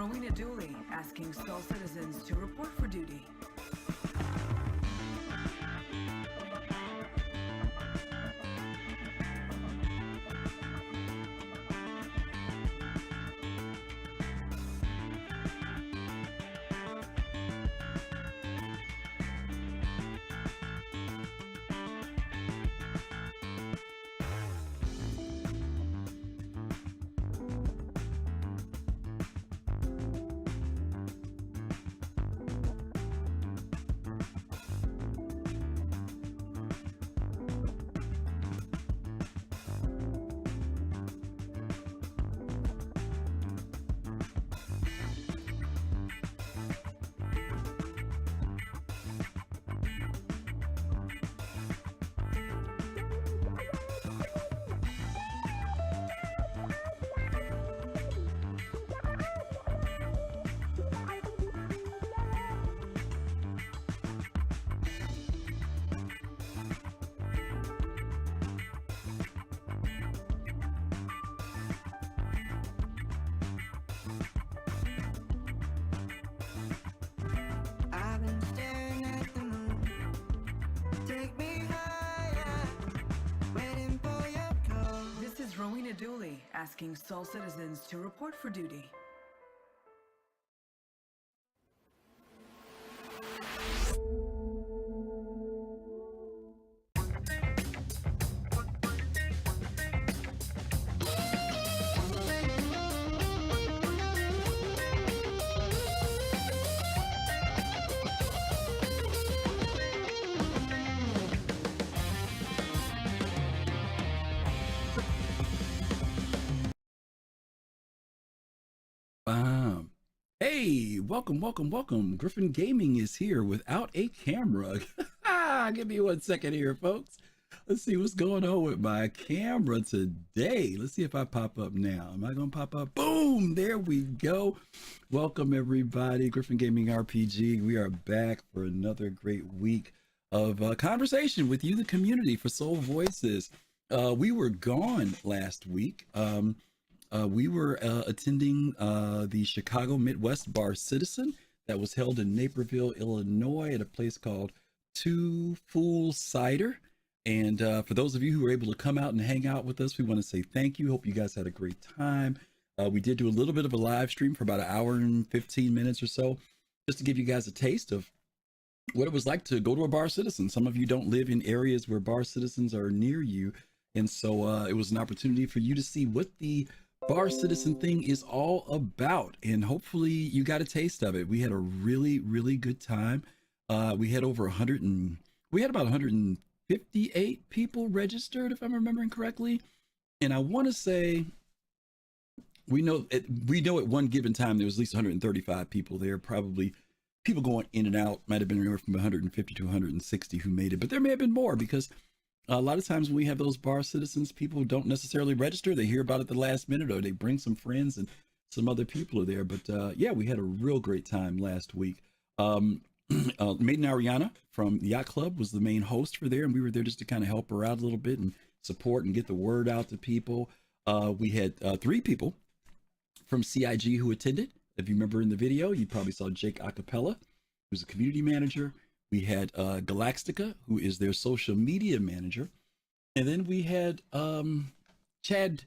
Rowena Dooley asking Sol citizens to report for duty. Rowena Dooley asking Sol citizens to report for duty. Hey, welcome. Griffin Gaming is here without a camera. Give me 1 second here, folks. Let's see what's going on with my camera today. Let's see if I pop up now. Am I going to pop up? Boom! There we go. Welcome, everybody. Griffin Gaming RPG. We are back for another great week of conversation with you, the community, for Soul Voices. We were gone last week. We were attending the Chicago Midwest Bar Citizen that was held in Naperville, Illinois at a place called Two Fool Cider. And for those of you who were able to come out and hang out with us, we want to say thank you. Hope you guys had a great time. We did do a little bit of a live stream for about an hour and 15 minutes or so, just to give you guys a taste of what it was like to go to a Bar Citizen. Some of you don't live in areas where Bar Citizens are near you. And so it was an opportunity for you to see what the Bar Citizen thing is all about, and hopefully you got a taste of it. We had a really good time. We had over we had about 158 people registered, if I'm remembering correctly. And I want to say we know at one given time there was at least 135 people there. Probably people going in and out, might have been anywhere from 150 to 160 who made it, but there may have been more, because a lot of times when we have those Bar Citizens, people don't necessarily register. They hear about it the last minute, or they bring some friends and some other people are there. But yeah, we had a real great time last week. Maiden Ariana from the Yacht Club was the main host for there, and we were there just to kind of help her out a little bit and support and get the word out to people. We had 3 people from CIG who attended. If you remember in the video, you probably saw Jake Acapella, who's a community manager. We had Galaxtica, who is their social media manager. And then we had Chad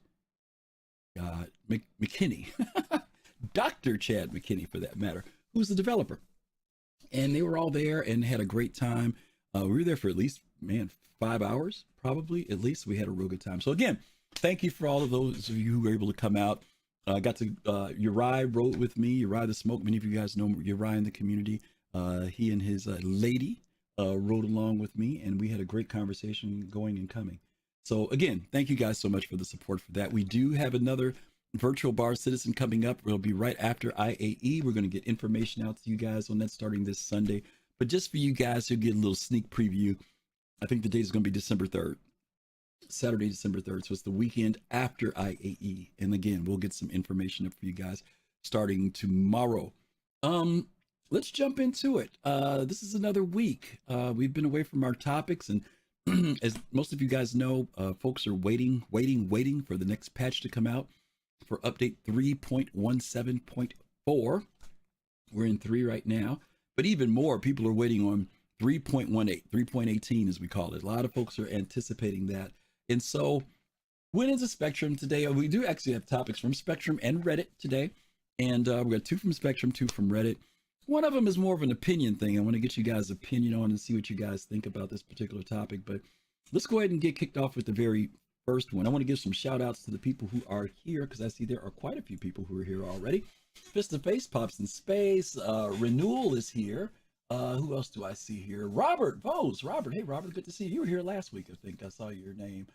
McKinney, Dr. Chad McKinney for that matter, who's the developer. And they were all there and had a great time. We were there for at least, 5 hours, probably, at least. We had a real good time. So again, thank you for all of those of you who were able to come out. I got to, Uriah rode with me, Uriah the Smoke. Many of you guys know Uriah in the community. He and his lady rode along with me, and we had a great conversation going and coming. So again, thank you guys so much for the support for that. We do have another virtual Bar Citizen coming up. It'll be right after IAE. We're going to get information out to you guys on that starting this Sunday. But just for you guys to get a little sneak preview, I think the date is going to be December 3rd, Saturday, December 3rd. So it's the weekend after IAE. And again, we'll get some information up for you guys starting tomorrow. Let's jump into it. This is another week. We've been away from our topics, and as most of you guys know, folks are waiting for the next patch to come out for update 3.17.0. 4. We're in 3 right now, but even more people are waiting on 3.18, 3.18 as we call it. A lot of folks are anticipating that. And so went into Spectrum today. We do actually have topics from Spectrum and Reddit today. And we've got 2 from Spectrum, 2 from Reddit. One of them is more of an opinion thing. I want to get you guys' opinion on and see what you guys think about this particular topic. But let's go ahead and get kicked off with the very first one. I want to give some shout outs to the people who are here, because I see there are quite a few people who are here already. Fist of Face pops in space. Renewal is here. Who else do I see here? Robert Bose. Robert, hey Robert, good to see you. You were here last week, I think. I saw your name.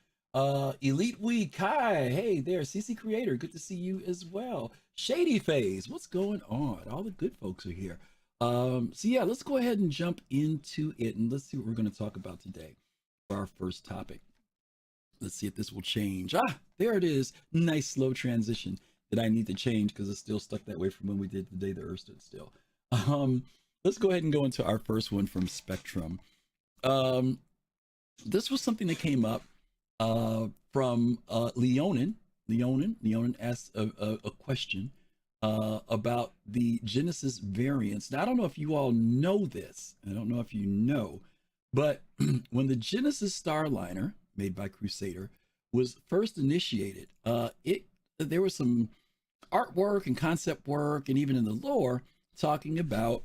Elite Wee Kai, hey there. CC Creator, good to see you as well. Shady Phase, what's going on? All the good folks are here. So yeah, let's go ahead and jump into it, and let's see what we're going to talk about today for our first topic. Let's see if this will change. There it is. Nice slow transition that I need to change because it's still stuck that way from when we did The Day the Earth Stood Still. Let's go ahead and go into our first one from Spectrum. This was something that came up from Leonin. Leonin asked a question about the Genesis variants. Now, I don't know if you all know this. I don't know if you know, but when the Genesis Starliner, made by Crusader, was first initiated, there was some artwork and concept work, and even in the lore, talking about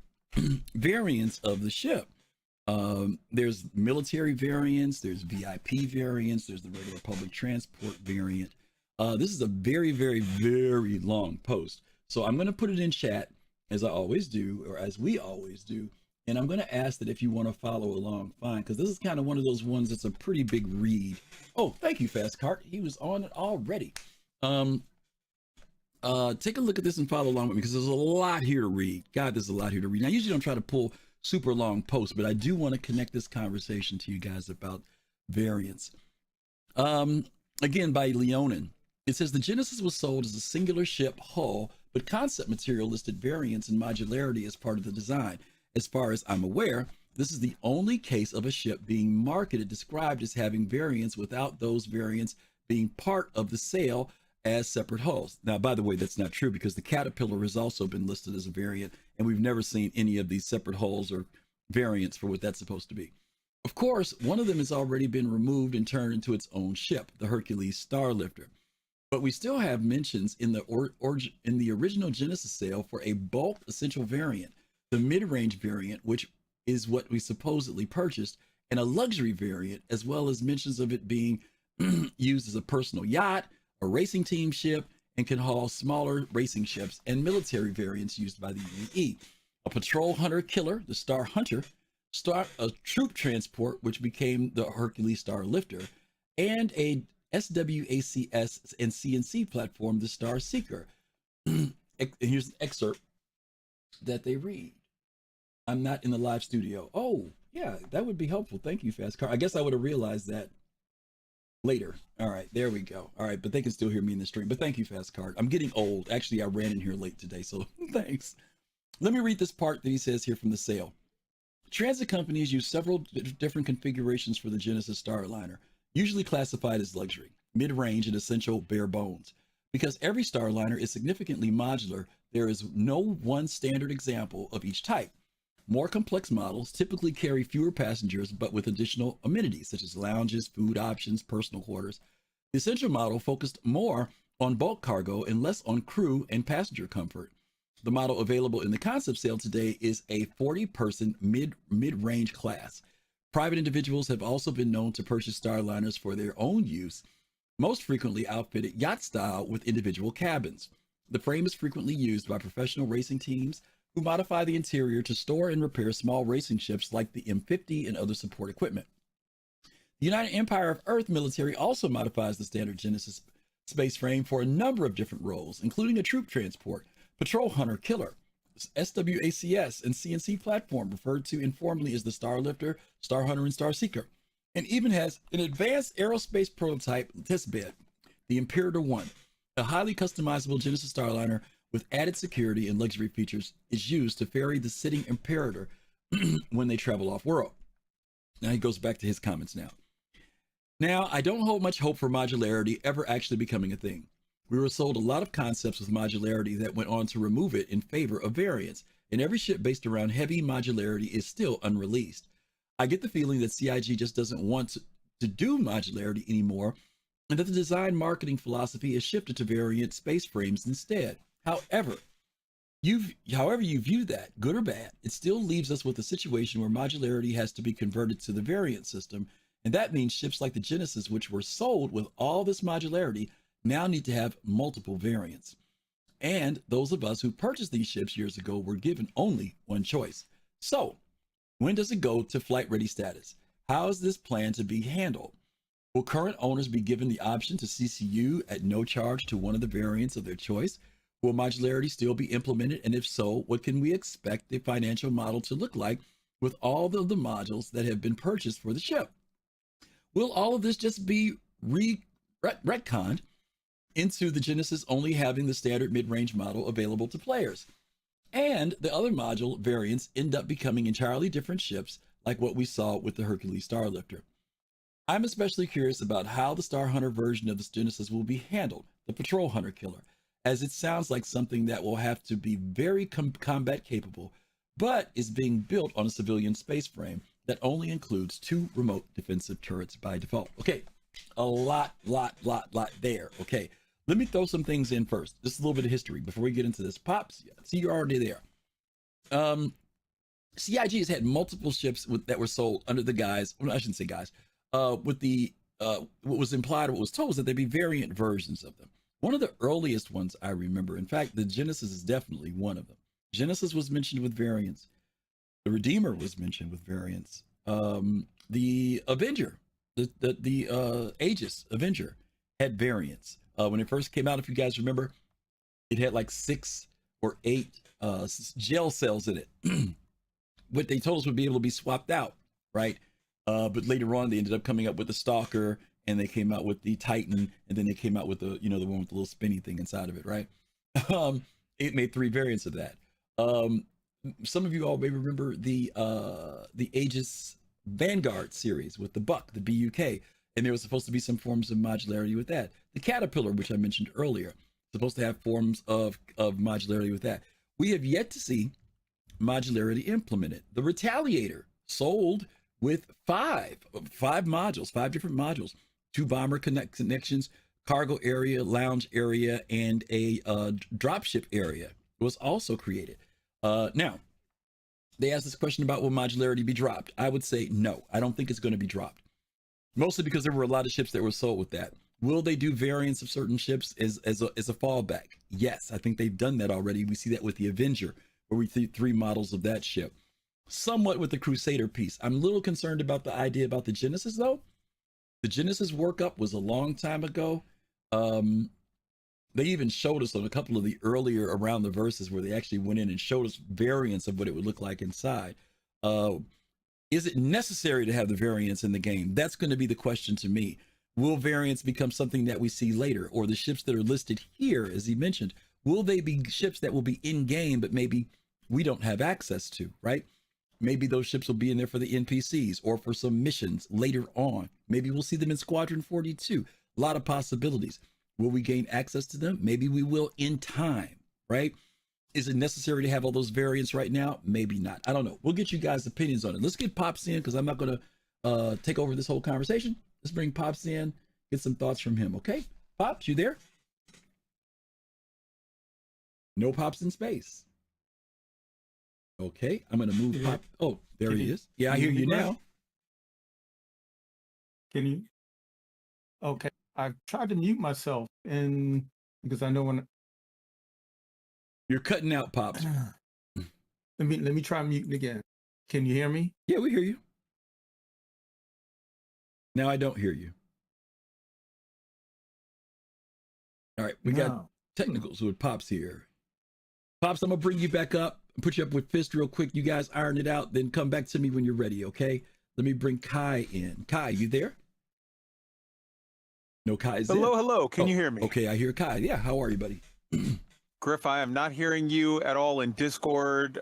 variants of the ship. There's military variants, there's VIP variants, there's the regular public transport variant. This is a very, very, very long post. So I'm going to put it in chat, as I always do, or as we always do. And I'm going to ask that if you want to follow along, fine, because this is kind of one of those ones that's a pretty big read. Oh, thank you, Fast Cart. He was on it already. Take a look at this and follow along with me, because there's a lot here to read. God, there's a lot here to read. Now, I usually don't try to pull super long posts, but I do want to connect this conversation to you guys about variants. Again, by Leonin. It says the Genesis was sold as a singular ship hull, but concept material listed variants and modularity as part of the design. As far as I'm aware, this is the only case of a ship being marketed, described as having variants without those variants being part of the sale as separate hulls. Now, by the way, that's not true, because the Caterpillar has also been listed as a variant, and we've never seen any of these separate hulls or variants for what that's supposed to be. Of course, one of them has already been removed and turned into its own ship, the Hercules Starlifter. But we still have mentions in the original Genesis sale for a bulk essential variant, the mid-range variant, which is what we supposedly purchased, and a luxury variant, as well as mentions of it being used as a personal yacht, a racing team ship, and can haul smaller racing ships, and military variants used by the UE. A patrol hunter killer, the Star Hunter, a troop transport, which became the Hercules Starlifter, and a SWACS and CNC platform, the Star Seeker. And here's an excerpt that they read. I'm not in the live studio. Oh, yeah, that would be helpful. Thank you, Fast Car. I guess I would have realized that later. All right, there we go. All right, but they can still hear me in the stream. But thank you, Fast Card. I'm getting old. Actually, I ran in here late today, so thanks. Let me read this part that he says here from the sale. Transit companies use several different configurations for the Genesis Starliner, usually classified as luxury, mid-range, and essential bare bones. Because every Starliner is significantly modular, there is no one standard example of each type. More complex models typically carry fewer passengers, but with additional amenities such as lounges, food options, personal quarters. The essential model focused more on bulk cargo and less on crew and passenger comfort. The model available in the concept sale today is a 40-person mid-range class. Private individuals have also been known to purchase Starliners for their own use, most frequently outfitted yacht style with individual cabins. The frame is frequently used by professional racing teams who modify the interior to store and repair small racing ships like the M50 and other support equipment. The United Empire of Earth military also modifies the standard Genesis space frame for a number of different roles, including a troop transport, patrol hunter killer, SWACS, and CNC platform, referred to informally as the Starlifter, Star Hunter, and Star Seeker, and even has an advanced aerospace prototype testbed, the Imperator 1, a highly customizable Genesis Starliner with added security and luxury features, is used to ferry the sitting Imperator when they travel off-world. Now he goes back to his comments now. Now, I don't hold much hope for modularity ever actually becoming a thing. We were sold a lot of concepts with modularity that went on to remove it in favor of variants, and every ship based around heavy modularity is still unreleased. I get the feeling that CIG just doesn't want to do modularity anymore, and that the design marketing philosophy is shifted to variant space frames instead. However you view that, good or bad, it still leaves us with a situation where modularity has to be converted to the variant system, and that means ships like the Genesis, which were sold with all this modularity, now need to have multiple variants. And those of us who purchased these ships years ago were given only one choice. So, when does it go to flight ready status? How is this plan to be handled? Will current owners be given the option to CCU at no charge to one of the variants of their choice? Will modularity still be implemented? And if so, what can we expect the financial model to look like with all of the modules that have been purchased for the ship? Will all of this just be retconned into the Genesis only having the standard mid-range model available to players? And the other module variants end up becoming entirely different ships like what we saw with the Hercules Starlifter. I'm especially curious about how the Star Hunter version of the Genesis will be handled, the Patrol Hunter Killer, as it sounds like something that will have to be very combat capable, but is being built on a civilian space frame that only includes 2 remote defensive turrets by default. Okay, a lot there. Okay, let me throw some things in first. Just a little bit of history before we get into this. Pops, see, you're already there. CIG has had multiple ships that were sold under the guise, well, I shouldn't say guys, with the, what was implied, what was told was that there'd be variant versions of them. One of the earliest ones I remember, in fact, the Genesis is definitely one of them. Genesis was mentioned with variants. The Redeemer was mentioned with variants. The Avenger, the Aegis Avenger had variants. When it first came out, if you guys remember, it had like 6 or 8 gel cells in it. What they told us would be able to be swapped out, right? But later on, they ended up coming up with the Stalker, and they came out with the Titan, and then they came out with the, the one with the little spinny thing inside of it, right? It made 3 variants of that. Some of you all may remember the Aegis Vanguard series with the Buck, the BUK, and there was supposed to be some forms of modularity with that. The Caterpillar, which I mentioned earlier, supposed to have forms of modularity with that. We have yet to see modularity implemented. The Retaliator sold with 5 modules, 5 different modules, 2 bomber connections, cargo area, lounge area, and a dropship area was also created. Now, they asked this question about will modularity be dropped? I would say no. I don't think it's going to be dropped. Mostly because there were a lot of ships that were sold with that. Will they do variants of certain ships as a fallback? Yes, I think they've done that already. We see that with the Avenger, where we see 3 models of that ship. Somewhat with the Crusader piece. I'm a little concerned about the idea about the Genesis, though. The Genesis workup was a long time ago. They even showed us on a couple of the earlier Around the Verses where they actually went in and showed us variants of what it would look like inside. Is it necessary to have the variants in the game? That's going to be the question to me. Will variants become something that we see later? Or the ships that are listed here, as he mentioned, will they be ships that will be in game, but maybe we don't have access to, right? Maybe those ships will be in there for the NPCs or for some missions later on. Maybe we'll see them in Squadron 42. A lot of possibilities. Will we gain access to them? Maybe we will in time, right? Is it necessary to have all those variants right now? Maybe not. I don't know. We'll get you guys' opinions on it. Let's get Pops in because I'm not going to take over this whole conversation. Let's bring Pops in, get some thoughts from him, okay? Pops, you there? No Pops in space. Okay, I'm going to move Pop. Oh, there he is. Yeah, I hear you now. Can you? Okay, I've tried to mute myself, and because I know when You're cutting out, Pops. let me try muting again. Can you hear me? Yeah, we hear you. Now I don't hear you. All right, we got technicals with Pops here. Pops, I'm gonna bring you back up, put you up with Fist real quick. You guys iron it out, then come back to me when you're ready, okay? Let me bring Kai in. Kai, you there? No, Kai's in. Hello. Can you hear me? Okay, I hear Kai. Yeah, how are you, buddy? Griff, I am not hearing you at all in Discord.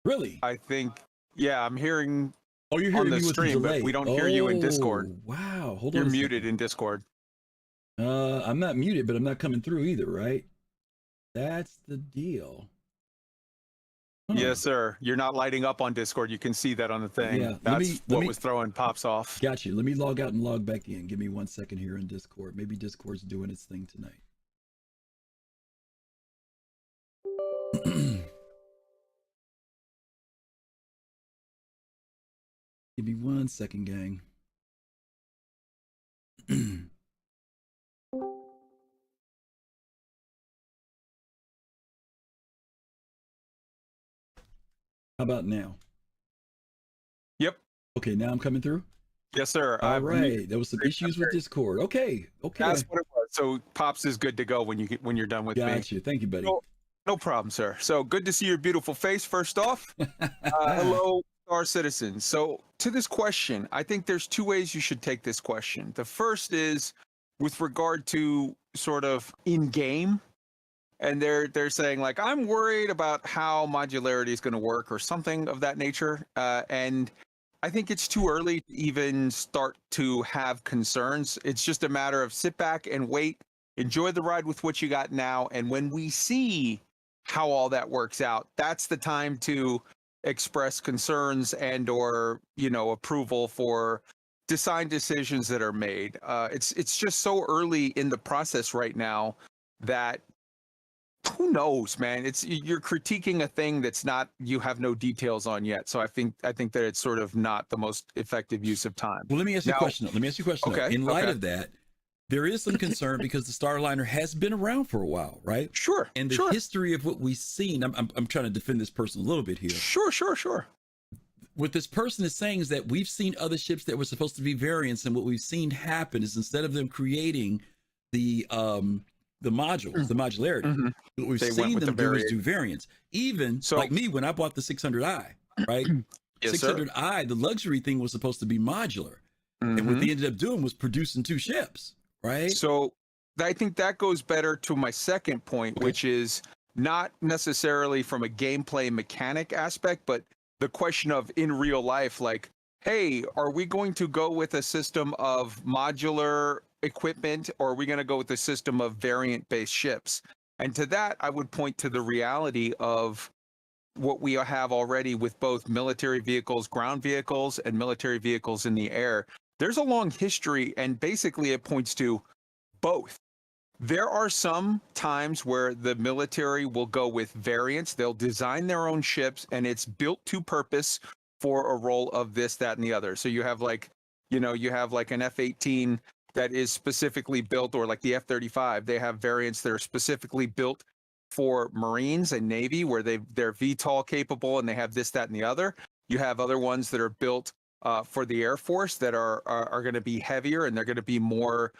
Really? I think, yeah, I'm hearing Oh, you're hearing on the me with stream, the delay. but we don't hear you in Discord. Wow, hold on. You're a muted second. in Discord. I'm not muted, but I'm not coming through either, right? That's the deal. Huh. Yes, sir. You're not lighting up on Discord. You can see that on the thing. Yeah, That's what was throwing pops off. Got you. Let me log out and log back in. Give me 1 second here in Discord. Maybe Discord's doing its thing tonight. Give me 1 second, gang. How about now? Yep. Okay, now I'm coming through? Yes, sir. All right. There was some issues with Discord. Okay. That's what it was. So Pops is good to go when you're done with me. Gotcha. Thank you, buddy. No problem, sir. So good to see your beautiful face, first off. Hello, our citizens. So to this question, I think there's two ways you should take this question. The first is with regard to sort of in-game. And they're saying, like, I'm worried about how modularity is going to work or something of that nature. And I think it's too early to even start to have concerns. It's just a matter of sit back and wait, enjoy the ride with what you got now. And when we see how all that works out, that's the time to express concerns and or, approval for design decisions that are made. It's just so early in the process right now that who knows, man? You're critiquing a thing that's not, you have no details on yet. So I think that it's sort of not the most effective use of time. Well, let me ask you a question. Okay, In light of that, there is some concern because the Starliner has been around for a while, right? Sure. And the history of what we've seen, I'm trying to defend this person a little bit here. Sure. What this person is saying is that we've seen other ships that were supposed to be variants, and what we've seen happen is instead of them creating the modules, the modularity, what we've seen them do is do variants. Even like me, when I bought the 600i, right? Yes, 600i, the luxury thing was supposed to be modular. And what they ended up doing was producing 2 ships, right? So I think that goes better to my second point, which is not necessarily from a gameplay mechanic aspect, but the question of in real life, like, hey, are we going to go with a system of modular equipment, or are we going to go with a system of variant-based ships? And to that, I would point to the reality of what we have already with both military vehicles, ground vehicles, and military vehicles in the air. There's a long history, and basically it points to both. There are some times where the military will go with variants. They'll design their own ships, and it's built to purpose for a role of this, that, and the other. So you have like an F-18 that is specifically built, or like the F-35, they have variants that are specifically built for Marines and Navy, where they're VTOL capable, and they have this, that, and the other. You have other ones that are built for the Air Force that are going to be heavier, and they're going to be more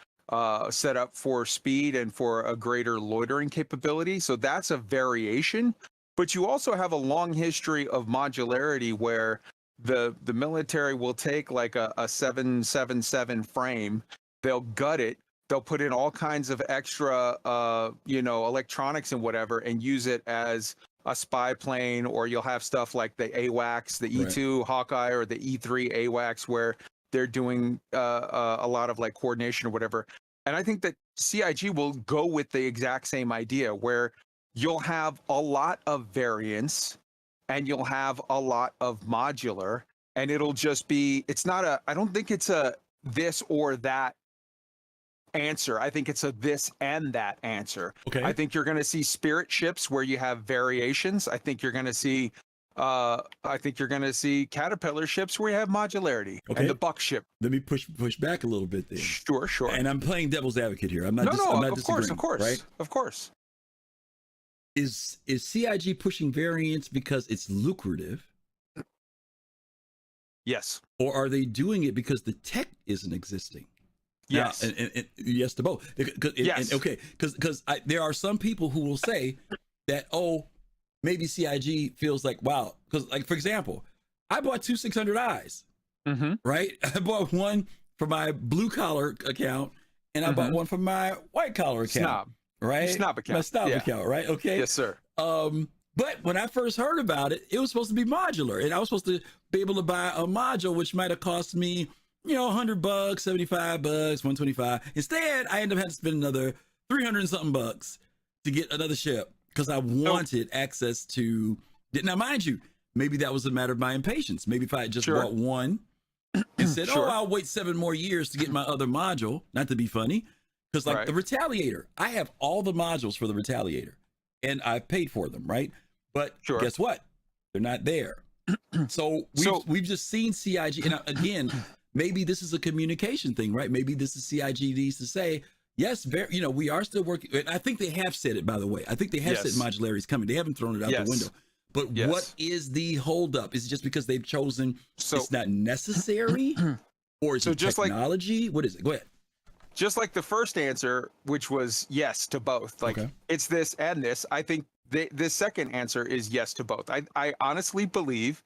set up for speed and for a greater loitering capability. So that's a variation. But you also have a long history of modularity where the military will take like a 777 frame, they'll gut it, they'll put in all kinds of extra electronics and whatever, and use it as a spy plane. Or you'll have stuff like the AWACS, the E2 Hawkeye, or the E3 AWACS, where they're doing a lot of like coordination or whatever. And I think that CIG will go with the exact same idea, where you'll have a lot of variance and you'll have a lot of modular, and it'll just be, I don't think it's a this or that answer. I think it's a this and that answer. Okay. I think you're going to see Spirit ships where you have variations. I think you're going to see Caterpillar ships where you have modularity. Okay. And the Buck ship. Let me push back a little bit there. Sure. And I'm playing devil's advocate here. I'm not of disagreeing, course. Right? Of course. Is CIG pushing variants because it's lucrative? Yes. Or are they doing it because the tech isn't existing? Yes. Now, and yes to both. Yes. Because there are some people who will say that, maybe CIG feels like, wow. Because, like, for example, I bought 2 600Is, right? I bought one for my blue collar account, and I bought one for my white collar account. Snob. Right? Snob account. My snob account, right? Okay. Yes, sir. But when I first heard about it, it was supposed to be modular, and I was supposed to be able to buy a module, which might have cost me $100, $75, $125. Instead, I end up having to spend another 300 and something bucks to get another ship because I wanted access to. Now, mind you, maybe that was a matter of my impatience. Maybe if I had just bought one and said, I'll wait 7 more years to get my other module, not to be funny, because like the Retaliator, I have all the modules for the Retaliator and I've paid for them, right? But guess what? They're not there. So we've just seen CIG. And again, maybe this is a communication thing, right? Maybe this is CIG needs to say, yes, we are still working. And I think they have said it, by the way. I think they have said modularity is coming. They haven't thrown it out the window. But what is the holdup? Is it just because they've chosen it's not necessary? Or is it just technology? What is it? Go ahead. Just like the first answer, which was yes to both. Like it's this and this. I think the second answer is yes to both. I honestly believe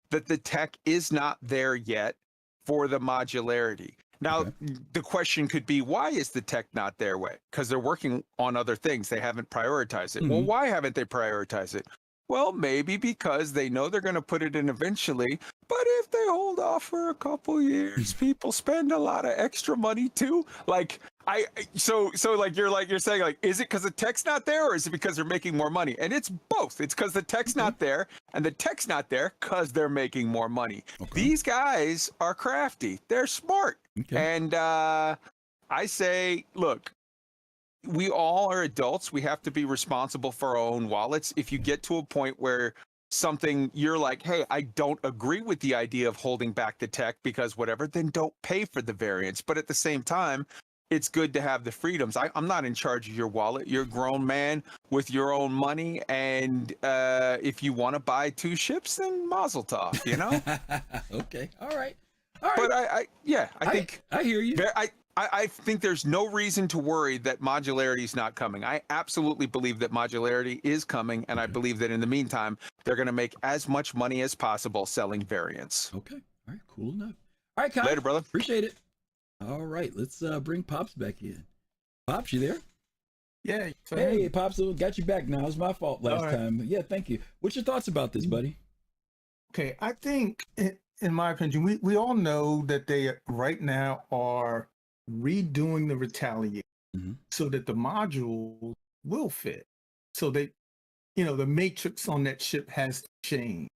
that the tech is not there yet for the modularity. Now, the question could be, why is the tech not there yet? Because they're working on other things. They haven't prioritized it. Well, why haven't they prioritized it? Well, maybe because they know they're going to put it in eventually. But if they hold off for a couple years, people spend a lot of extra money too. Like so you're saying like, is it because the tech's not there, or is it because they're making more money? And it's both. It's because the tech's not there, and the tech's not there because they're making more money. These guys are crafty. They're smart. And I say, look, we all are adults. We have to be responsible for our own wallets. If you get to a point where you're like, hey, I don't agree with the idea of holding back the tech because whatever, then don't pay for the variants. But at the same time, it's good to have the freedoms. I'm not in charge of your wallet. You're a grown man with your own money. And if you want to buy 2 ships, then mazel tov, Okay. All right. But I think I hear you. I think there's no reason to worry that modularity is not coming. I absolutely believe that modularity is coming, and I believe that in the meantime, they're going to make as much money as possible selling variants. Okay. All right. Cool enough. All right, Kyle. Later, brother. Appreciate it. All right. Let's bring Pops back in. Pops, you there? Yeah. Hey, Pops, got you back now. It was my fault last time. Yeah, thank you. What's your thoughts about this, buddy? Okay. I think, in my opinion, we all know that they right now are redoing the Retaliator so that the modules will fit. So they, the matrix on that ship has to change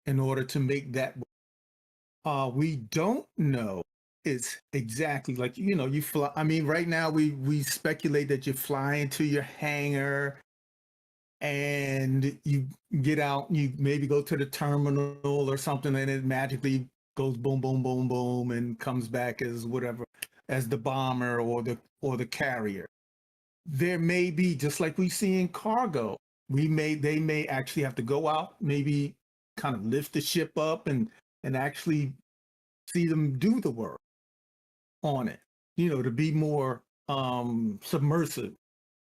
in order to make that work. We don't know it's exactly like, you fly. I mean, right now we speculate that you fly into your hangar and you get out, you maybe go to the terminal or something, and it magically goes boom, boom, boom, boom, and comes back as whatever, as the bomber or the carrier. There may be, just like we see in cargo, they may actually have to go out, maybe kind of lift the ship up and actually see them do the work on it, to be more submersive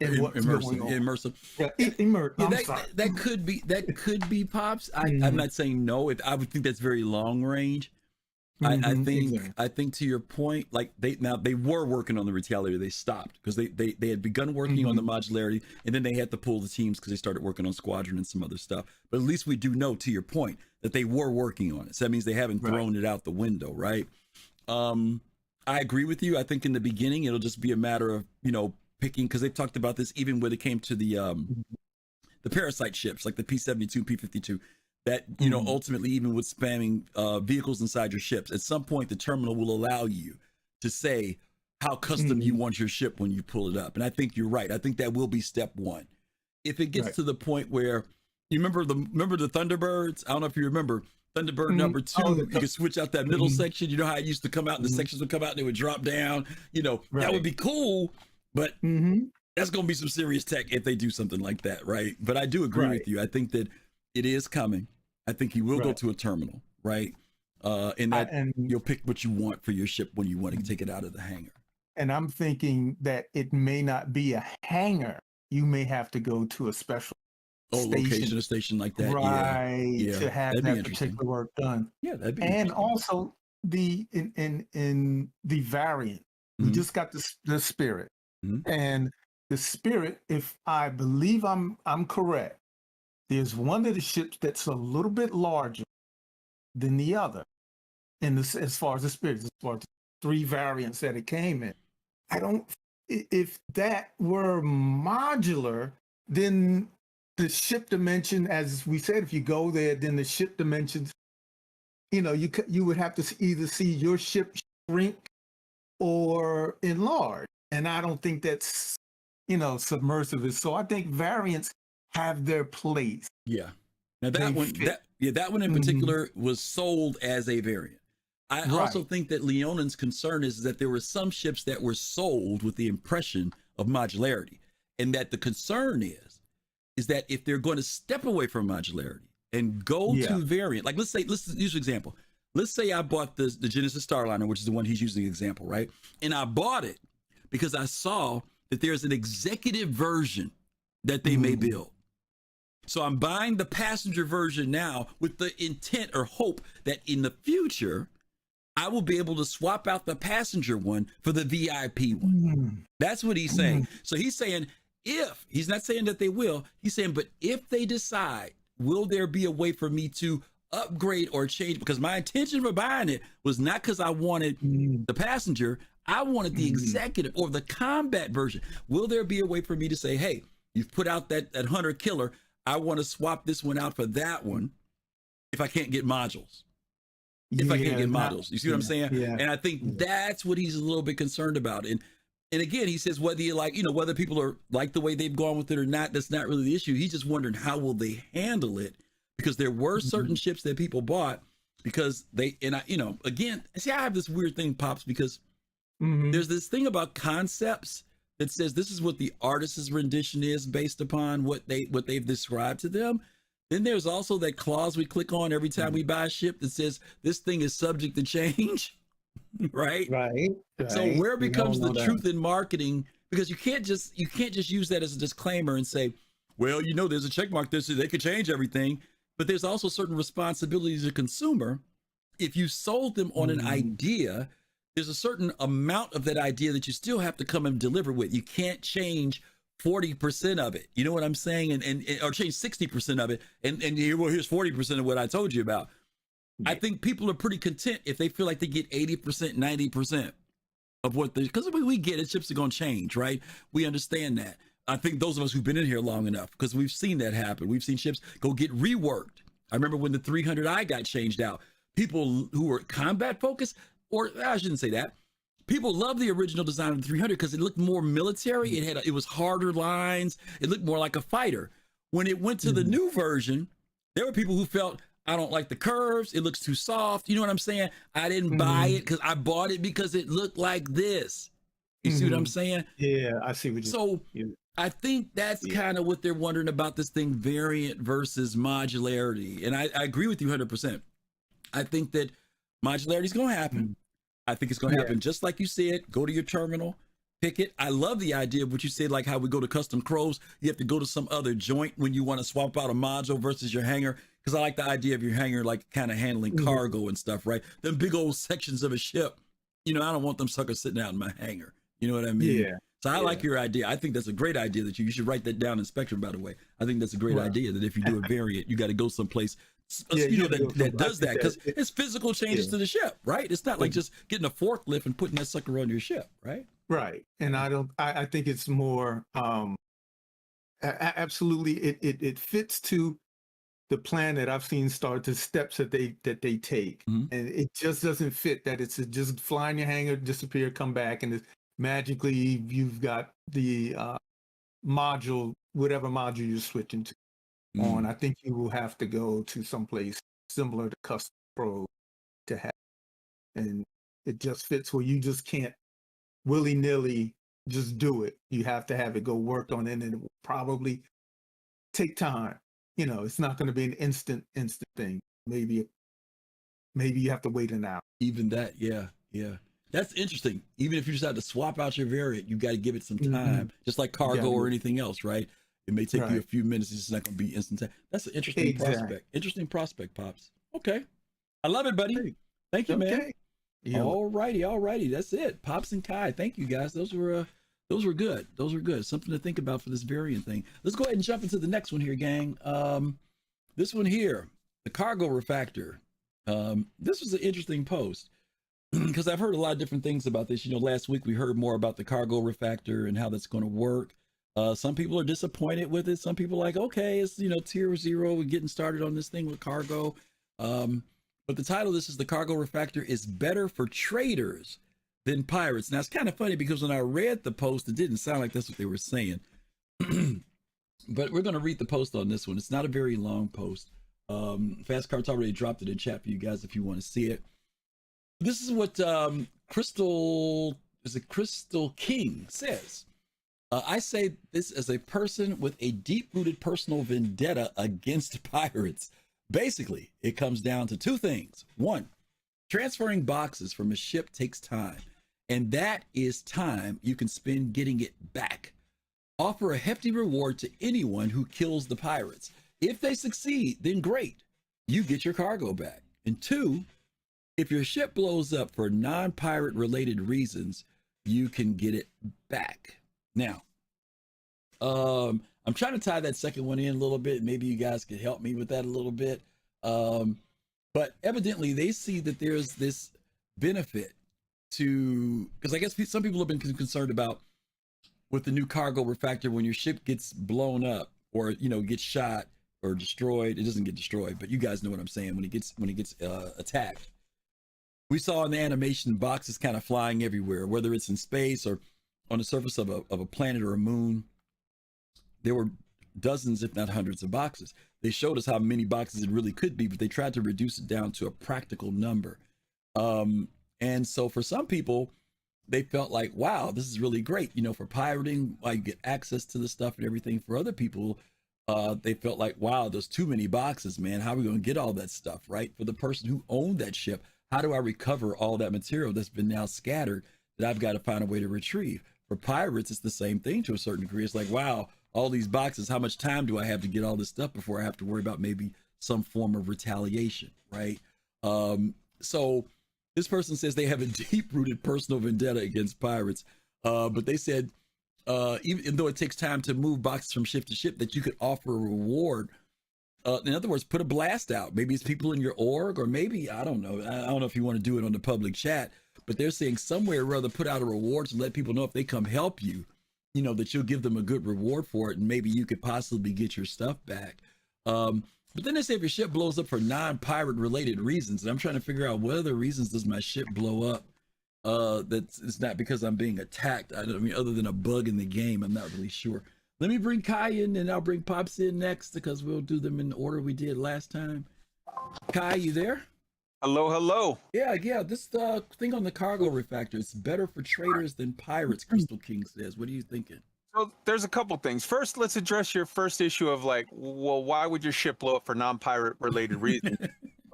in what's going on. Immersive. Yeah, that could be Pops. I'm not saying no. I would think that's very long range. I think to your point, like they were working on the Retaliator. They stopped because they had begun working on the modularity, and then they had to pull the teams because they started working on SQUADRON and some other stuff. But at least we do know, to your point, that they were working on it. So that means they haven't thrown it out the window, right? I agree with you. I think in the beginning it'll just be a matter of picking, because they've talked about this even when it came to the parasite ships like the P-72, P-52. That ultimately, even with spamming vehicles inside your ships, at some point the terminal will allow you to say how custom you want your ship when you pull it up. And I think you're right. I think that will be step one. If it gets to the point where you remember the Thunderbirds. I don't know if you remember Thunderbird number 2. You can switch out that middle section. You know how it used to come out, and the sections would come out and they would drop down. That would be cool, but that's going to be some serious tech if they do something like that, right? But I do agree with you. I think that it is coming. I think you will go to a terminal, right? And you'll pick what you want for your ship when you want to take it out of the hangar. And I'm thinking that it may not be a hangar. You may have to go to a special location, a station like that, right? To have that particular work done. Yeah, that'd be. And also in the variant, we just got the Spirit, and the Spirit. If I believe I'm correct, there's one of the ships that's a little bit larger than the other. as far as the spirits, as far as the 3 variants that it came in. I don't. If that were modular, then the ship dimension, as we said, if you go there, then the ship dimensions, you would have to either see your ship shrink or enlarge, and I don't think that's submersive. So I think variants have their place. Yeah. Now that one in particular was sold as a variant. I also think that Leonin's concern is that there were some ships that were sold with the impression of modularity, and that the concern is that if they're going to step away from modularity and go to variant, like let's use an example. Let's say I bought the Genesis Starliner, which is the one he's using the example, right? And I bought it because I saw that there's an executive version that they may build. So I'm buying the passenger version now with the intent or hope that in the future, I will be able to swap out the passenger one for the VIP one. That's what he's saying. So he's saying he's not saying that they will, he's saying, but if they decide, will there be a way for me to upgrade or change? Because my intention for buying it was not because I wanted the passenger, I wanted the executive or the combat version. Will there be a way for me to say, hey, you've put out that hunter killer, I want to swap this one out for that one if I can't get modules? If I can't get modules, you see what I'm saying? Yeah. And I think that's what he's a little bit concerned about. And again, he says whether you like, whether people are like the way they've gone with it or not, that's not really the issue. He's just wondering how will they handle it, because there were certain ships that people bought because again, see, I have this weird thing, Pops, because there's this thing about concepts that says this is what the artist's rendition is based upon what they've described to them. Then there's also that clause we click on every time we buy a ship that says this thing is subject to change, right? Right. So where becomes the truth in marketing? Because you can't just use that as a disclaimer and say, well, there's a check mark there so they could change everything. But there's also certain responsibilities as a consumer. If you sold them on an idea, there's a certain amount of that idea that you still have to come and deliver with. You can't change 40% of it. You know what I'm saying? And or change 60% of it. And here's 40% of what I told you about. Yeah. I think people are pretty content if they feel like they get 80%, 90% of what because we get it, ships are going to change, right? We understand that. I think those of us who've been in here long enough, because we've seen that happen. We've seen ships go get reworked. I remember when the 300i got changed out. People who were combat focused, or I shouldn't say that. People love the original design of the 300 because it looked more military. It was harder lines. It looked more like a fighter. When it went to the new version, there were people who felt, I don't like the curves. It looks too soft. You know what I'm saying? I didn't buy it because I bought it because it looked like this. You see what I'm saying? Yeah, I see what you're saying. I think that's kind of what they're wondering about this thing, variant versus modularity. And I agree with you 100%. I think that modularity is going to happen. I think it's going to happen just like you said. Go to your terminal, pick it. I love the idea of what you said, like how we go to custom crows. You have to go to some other joint when you want to swap out a module versus your hangar. Because I like the idea of your hangar, like kind of handling cargo and stuff, right? Them big old sections of a ship. I don't want them suckers sitting out in my hangar. You know what I mean? Yeah. So I like your idea. I think that's a great idea that you should write that down in Spectrum, by the way. I think that's a great idea that if you do a variant, you got to go someplace that does that, because it's physical changes to the ship, right? It's not like just getting a forklift and putting that sucker on your ship, right? Right. And I think it's more absolutely it fits to the plan that I've seen start, the steps that they take. And it just doesn't fit that it's just fly in your hangar, disappear, come back, and magically you've got the module, whatever module you're switching to on. I think you will have to go to someplace similar to Custom Pro to have, and it just fits where you just can't willy-nilly just do it. You have to have it go work on it, and it will probably take time. It's not going to be an instant thing. Maybe you have to wait an hour. Even that, yeah. That's interesting. Even if you decide to swap out your variant, you got to give it some time, just like cargo or anything else, right? It may take you a few minutes. It's just not going to be instant. That's an interesting prospect. Interesting prospect, Pops. Okay. I love it, buddy. Thank you, man. Yeah. All righty. That's it. Pops and Kai. Thank you, guys. Those were good. Something to think about for this variant thing. Let's go ahead and jump into the next one here, gang. This one here, the cargo refactor. This was an interesting post because I've heard a lot of different things about this. Last week we heard more about the cargo refactor and how that's going to work. Some people are disappointed with it. Some people are like, okay, it's, tier 0, we're getting started on this thing with cargo. But the title of this is the cargo refactor is better for traders than pirates. Now it's kind of funny because when I read the post, it didn't sound like that's what they were saying. But we're going to read the post on this one. It's not a very long post. Fast Cart's already dropped it in chat for you guys if you want to see it. This is what Crystallking says. I say this as a person with a deep-rooted personal vendetta against pirates. Basically, it comes down to two things. One, transferring boxes from a ship takes time, and that is time you can spend getting it back. Offer a hefty reward to anyone who kills the pirates. If they succeed, then great. You get your cargo back. And two, if your ship blows up for non-pirate related reasons, you can get it back. Now, I'm trying to tie that second one in a little bit. Maybe you guys could help me with that a little bit. But evidently they see that there's this benefit to, because I guess some people have been concerned about with the new cargo refactor, when your ship gets blown up or, gets shot or destroyed. It doesn't get destroyed, but you guys know what I'm saying. When it gets attacked, we saw in the animation boxes kind of flying everywhere, whether it's in space or on the surface of a planet or a moon. There were dozens, if not hundreds of boxes. They showed us how many boxes it really could be, but they tried to reduce it down to a practical number. And so for some people, they felt like, wow, this is really great. For pirating, you get access to the stuff and everything. For other people, they felt like, wow, there's too many boxes, man. How are we going to get all that stuff, right? For the person who owned that ship, how do I recover all that material that's been now scattered that I've got to find a way to retrieve? For pirates, it's the same thing to a certain degree. It's like, wow, all these boxes, how much time do I have to get all this stuff before I have to worry about maybe some form of retaliation, right? So this person says they have a deep-rooted personal vendetta against pirates, but they said, even though it takes time to move boxes from ship to ship, that you could offer a reward. In other words, put a blast out. Maybe it's people in your org, or maybe, I don't know if you want to do it on the public chat, but they're saying somewhere or other put out a reward to let people know if they come help you, that you'll give them a good reward for it, and maybe you could possibly get your stuff back. But then they say if your ship blows up for non-pirate related reasons, and I'm trying to figure out what other reasons does my ship blow up it's not because I'm being attacked. I mean, other than a bug in the game, I'm not really sure. Let me bring Kai in, and I'll bring Pops in next because we'll do them in the order we did last time. Kai, you there? Hello. Yeah. This thing on the cargo refactor, it's better for traders than pirates, Crystallking says. What are you thinking? So there's a couple things. First, let's address your first issue of like, well, why would your ship blow up for non-pirate related reasons?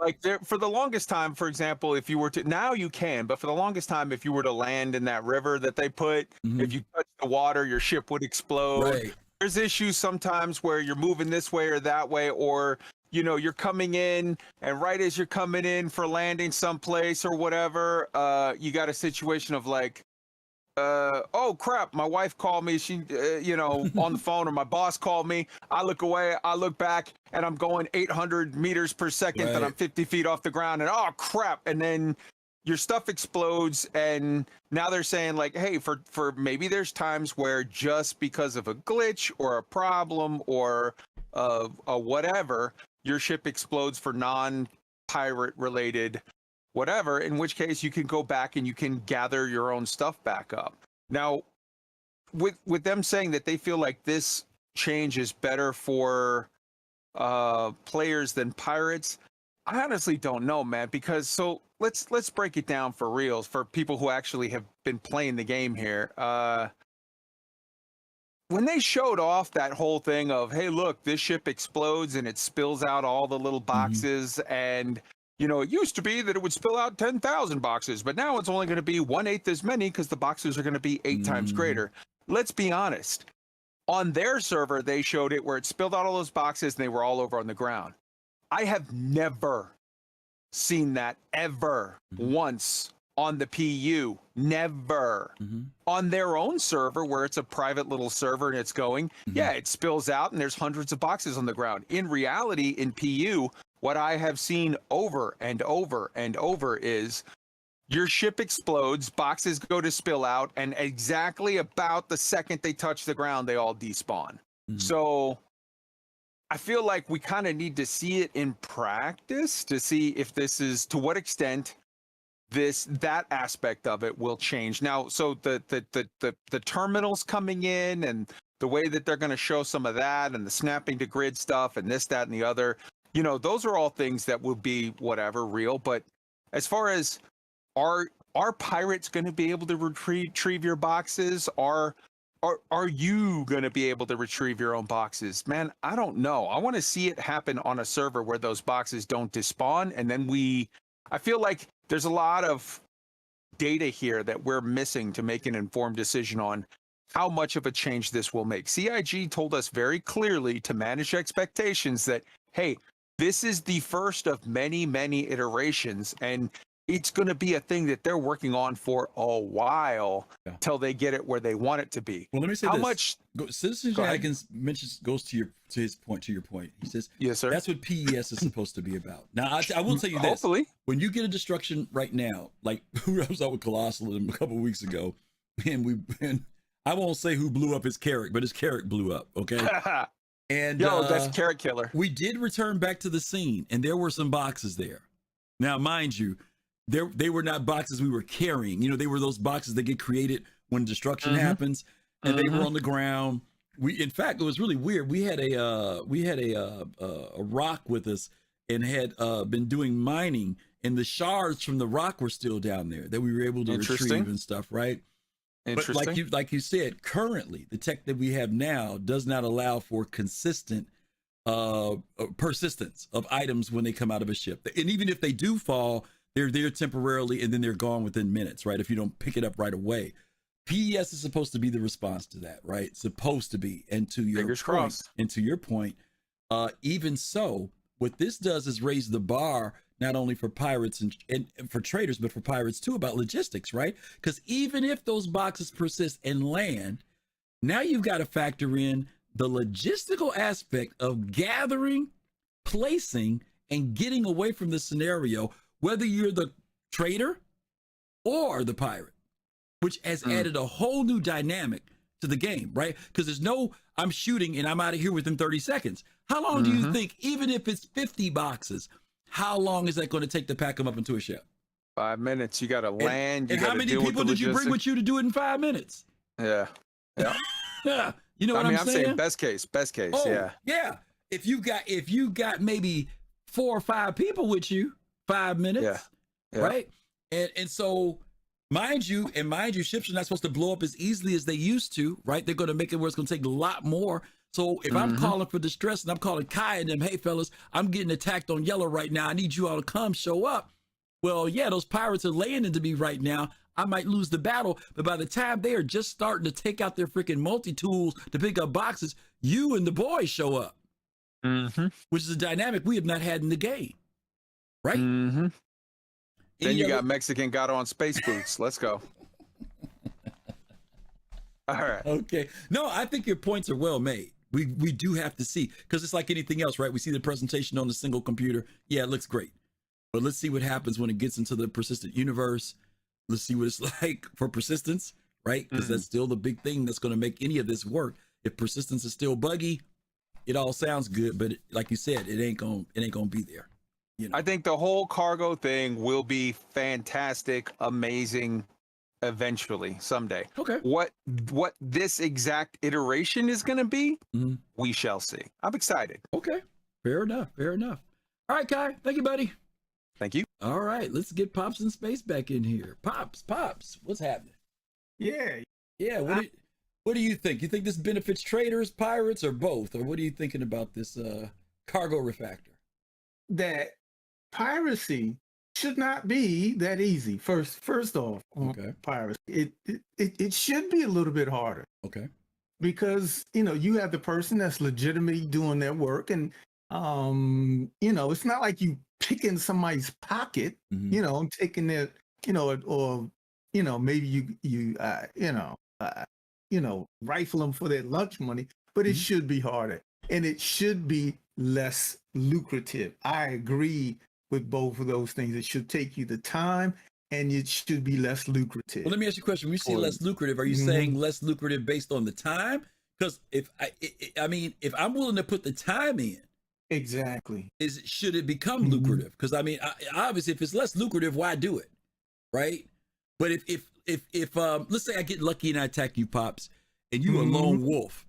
Like for the longest time, for example, if you were to, now you can, but for the longest time, if you were to land in that river that they put, if you touch the water, your ship would explode. Right. There's issues sometimes where you're moving this way or that way, or, you're coming in, and right as you're coming in for landing someplace or whatever, you got a situation of like, oh crap, my wife called me, she on the phone, or my boss called me. I look away, I look back, and I'm going 800 meters per second, right. And I'm 50 feet off the ground, and oh crap, and then your stuff explodes. And now they're saying like, hey, for maybe there's times where just because of a glitch or a problem or a whatever, your ship explodes for non-pirate related whatever, in which case you can go back and you can gather your own stuff back up. Now, with them saying that they feel like this change is better for players than pirates, I honestly don't know, man, because so let's break it down for reals for people who actually have been playing the game here. When they showed off that whole thing of, hey, look, this ship explodes and it spills out all the little boxes, and it used to be that it would spill out 10,000 boxes, but now it's only going to be 1/8 as many because the boxes are going to be 8 times greater. Let's be honest. On their server, they showed it where it spilled out all those boxes and they were all over on the ground. I have never seen that ever once on the PU. Never. On their own server, where it's a private little server and it's going, yeah, it spills out and there's hundreds of boxes on the ground. In reality, in PU, what I have seen over and over and over is your ship explodes, boxes go to spill out, and exactly about the second they touch the ground, they all despawn. So I feel like we kind of need to see it in practice to see if this is, to what extent that aspect of it will change. Now, so the terminals coming in and the way that they're going to show some of that and the snapping to grid stuff and this, that, and the other, you know, those are all things that will be whatever real. But as far as are pirates going to be able to retrieve your boxes? Are you going to be able to retrieve your own boxes? Man, I don't know. I want to see it happen on a server where those boxes don't despawn. And then I feel like there's a lot of data here that we're missing to make an informed decision on how much of a change this will make. CIG told us very clearly to manage expectations that, hey, this is the first of many, many iterations, and it's going to be a thing that they're working on for a while till they get it where they want it to be. Well, let me say how this. much Citizen Shenanigans goes to your point. He says, yes, sir. That's what PES is supposed to be about. Now, I will tell you this. Hopefully. When you get a destruction right now, like I was out with Colossal a couple of weeks ago, and I won't say who blew up his Carrack, but his Carrack blew up, okay? And that's Carrot Killer. We did return back to the scene, and there were some boxes there. Now, mind you, they were not boxes we were carrying. You know, they were those boxes that get created when destruction happens, and they were on the ground. In fact, it was really weird. We had a rock with us and had been doing mining, and the shards from the rock were still down there that we were able to retrieve and stuff, right? But like you said, currently the tech that we have now does not allow for consistent persistence of items when they come out of a ship. And even if they do fall, they're there temporarily and then they're gone within minutes, right? If you don't pick it up right away. PES is supposed to be the response to that, right? Supposed to be. And to your point, even so, what this does is raise the bar not only for pirates and for traders, but for pirates too, about logistics, right? Because even if those boxes persist and land, now you've got to factor in the logistical aspect of gathering, placing, and getting away from the scenario, whether you're the trader or the pirate, which has added a whole new dynamic to the game, right? Because there's no, I'm shooting and I'm out of here within 30 seconds. How long do you think, even if it's 50 boxes, how long is that going to take to pack them up into a ship? 5 minutes. You got to land. And how many people did you bring with you to do it in 5 minutes? Yeah. You know what I'm saying? saying best case. Oh, yeah. If you got maybe 4 or 5 people with you, 5 minutes, right? And so, mind you, ships are not supposed to blow up as easily as they used to, right? They're going to make it where it's going to take a lot more. So if I'm calling for distress and I'm calling Kai and them, hey fellas, I'm getting attacked on yellow right now. I need you all to come show up. Well, yeah, those pirates are laying into me right now. I might lose the battle, but by the time they are just starting to take out their freaking multi-tools to pick up boxes, you and the boys show up, which is a dynamic we have not had in the game, right? Then you got Mexican got on space boots. Let's go. All right. Okay. No, I think your points are well made. We do have to see, because it's like anything else, right? We see the presentation on the single computer. Yeah, it looks great. But let's see what happens when it gets into the persistent universe. Let's see what it's like for persistence, right? Because that's still the big thing that's going to make any of this work. If persistence is still buggy, it all sounds good, but like you said, it ain't gonna be there. You know? I think the whole cargo thing will be fantastic, amazing, eventually, someday. Okay. What this exact iteration is going to be, we shall see. I'm excited. Okay. Fair enough. All right, Kai. Thank you, buddy. Thank you. All right, let's get Pops in Space back in here. Pops, what's happening? Yeah. What do you think? You think this benefits traders, pirates, or both? Or what are you thinking about this cargo refactor? That piracy should not be that easy. First off, piracy, it should be a little bit harder. Okay. Because you have the person that's legitimately doing their work, and it's not like you picking somebody's pocket, and taking it, or maybe you rifle them for their lunch money, but it should be harder. and it should be less lucrative. I agree with both of those things. It should take you the time, and it should be less lucrative. Well, let me ask you a question. When you say less lucrative, are you saying less lucrative based on the time? Because if if I'm willing to put the time in, exactly, should it become lucrative? Because I mean, obviously, if it's less lucrative, why do it, right? But if let's say I get lucky and I attack you, Pops, and you a lone wolf,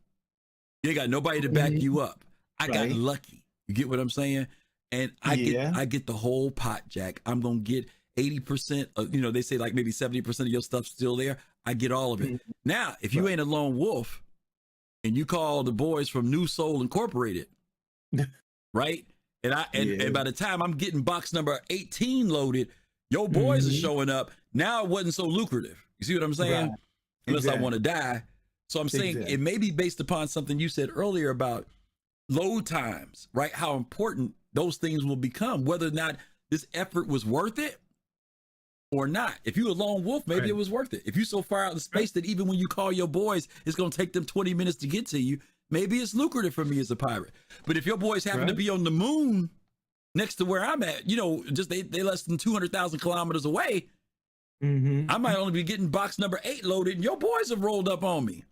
you ain't got nobody to back you up. I got lucky. You get what I'm saying? And I get the whole pot, Jack. I'm gonna get 80% of, they say like maybe 70% of your stuff's still there. I get all of it. Now, if you ain't a lone wolf and you call the boys from New Soul Incorporated, right? And by the time I'm getting box number 18 loaded, your boys are showing up. Now it wasn't so lucrative. You see what I'm saying? Right. Unless I want to die. So I'm saying it may be based upon something you said earlier about load times, right? How important those things will become, whether or not this effort was worth it or not. If you're a lone wolf, maybe it was worth it. If you're so far out in space that even when you call your boys, it's going to take them 20 minutes to get to you, maybe it's lucrative for me as a pirate. But if your boys happen to be on the moon next to where I'm at, just they less than 200,000 kilometers away, I might only be getting box number 8 loaded and your boys have rolled up on me.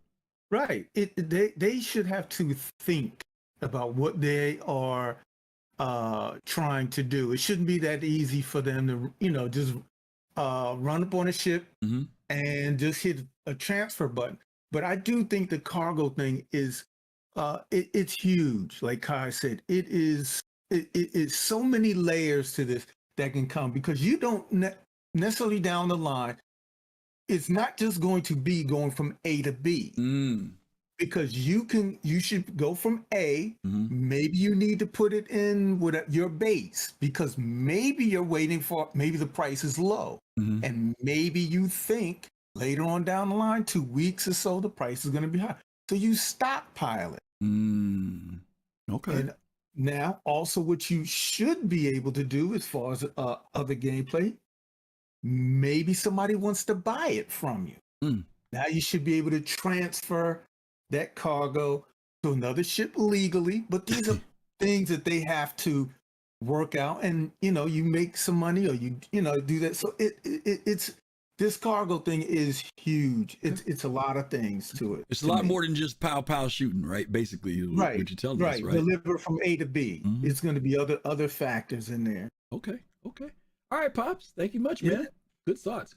Right. They should have to think about what they are trying to do. It shouldn't be that easy for them to, just run up on a ship and just hit a transfer button. But I do think the cargo thing is, it's huge. Like Kai said, it's so many layers to this that can come, because you don't necessarily down the line, it's not just going to be going from A to B. Because you should go from A. Maybe you need to put it in with your base, because maybe you're waiting for, maybe the price is low, and maybe you think later on down the line, 2 weeks or so, the price is going to be high. So you stockpile it. Okay. And now also what you should be able to do as far as other gameplay, maybe somebody wants to buy it from you. Now you should be able to transfer that cargo to another ship legally, but these are things that they have to work out, and you make some money, or you do that. So it's this cargo thing is huge. It's a lot of things to it. It's a lot more than just pow shooting, right? Basically, what you're telling us, right? Deliver from A to B. It's going to be other factors in there. Okay. All right, Pops. Thank you much, man. Good thoughts.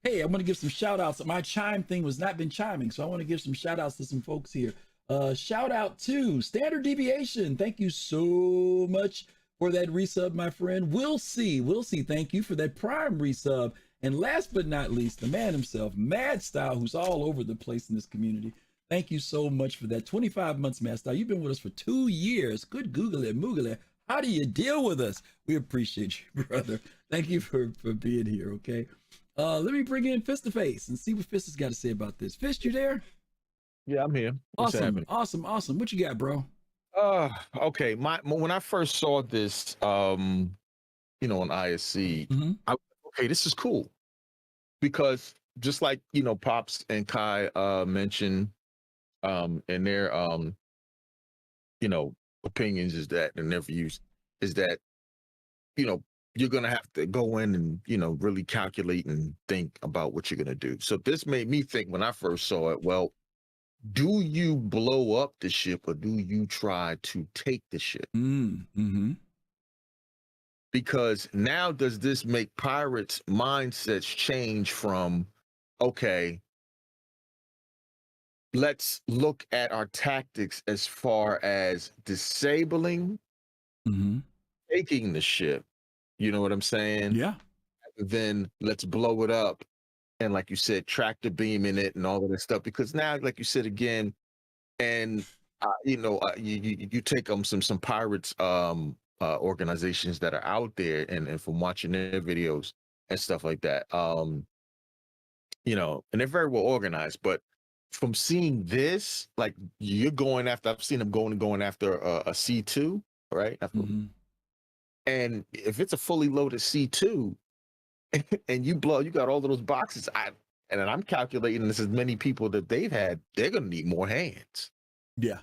Hey, I'm going to give some shout outs. My chime thing was not been chiming, so I want to give some shout outs to some folks here. Shout out to Standard Deviation. Thank you so much for that resub, my friend. We'll see. Thank you for that Prime resub. And last but not least, the man himself, Mad Style, who's all over the place in this community. Thank you so much for that. 25 months, Mad Style. You've been with us for 2 years. Good googly moogly. How do you deal with us? We appreciate you, brother. Thank you for being here, okay? Let me bring in Fist to Face and see what Fist has got to say about this. Fist, you there? Yeah, I'm here. Awesome. What you got, bro? Okay. When I first saw this, on ISC, okay, this is cool, because just like Pops and Kai mentioned, in their opinions is that, and their views is that, you're going to have to go in and, really calculate and think about what you're going to do. So this made me think when I first saw it, well, do you blow up the ship or do you try to take the ship? Because now does this make pirates' mindsets change from, okay, let's look at our tactics as far as disabling, taking the ship, you know what I'm saying? Yeah. Then let's blow it up. And like you said, tractor beam in it and all of that stuff. Because now, like you said again, and you take some pirates organizations that are out there, and from watching their videos and stuff like that, and they're very well organized. But from seeing this, like you're going after, I've seen them going after a C2, right? And if it's a fully loaded C2 and you got all of those boxes, and I'm calculating this as many people that they've had, they're going to need more hands. Yeah.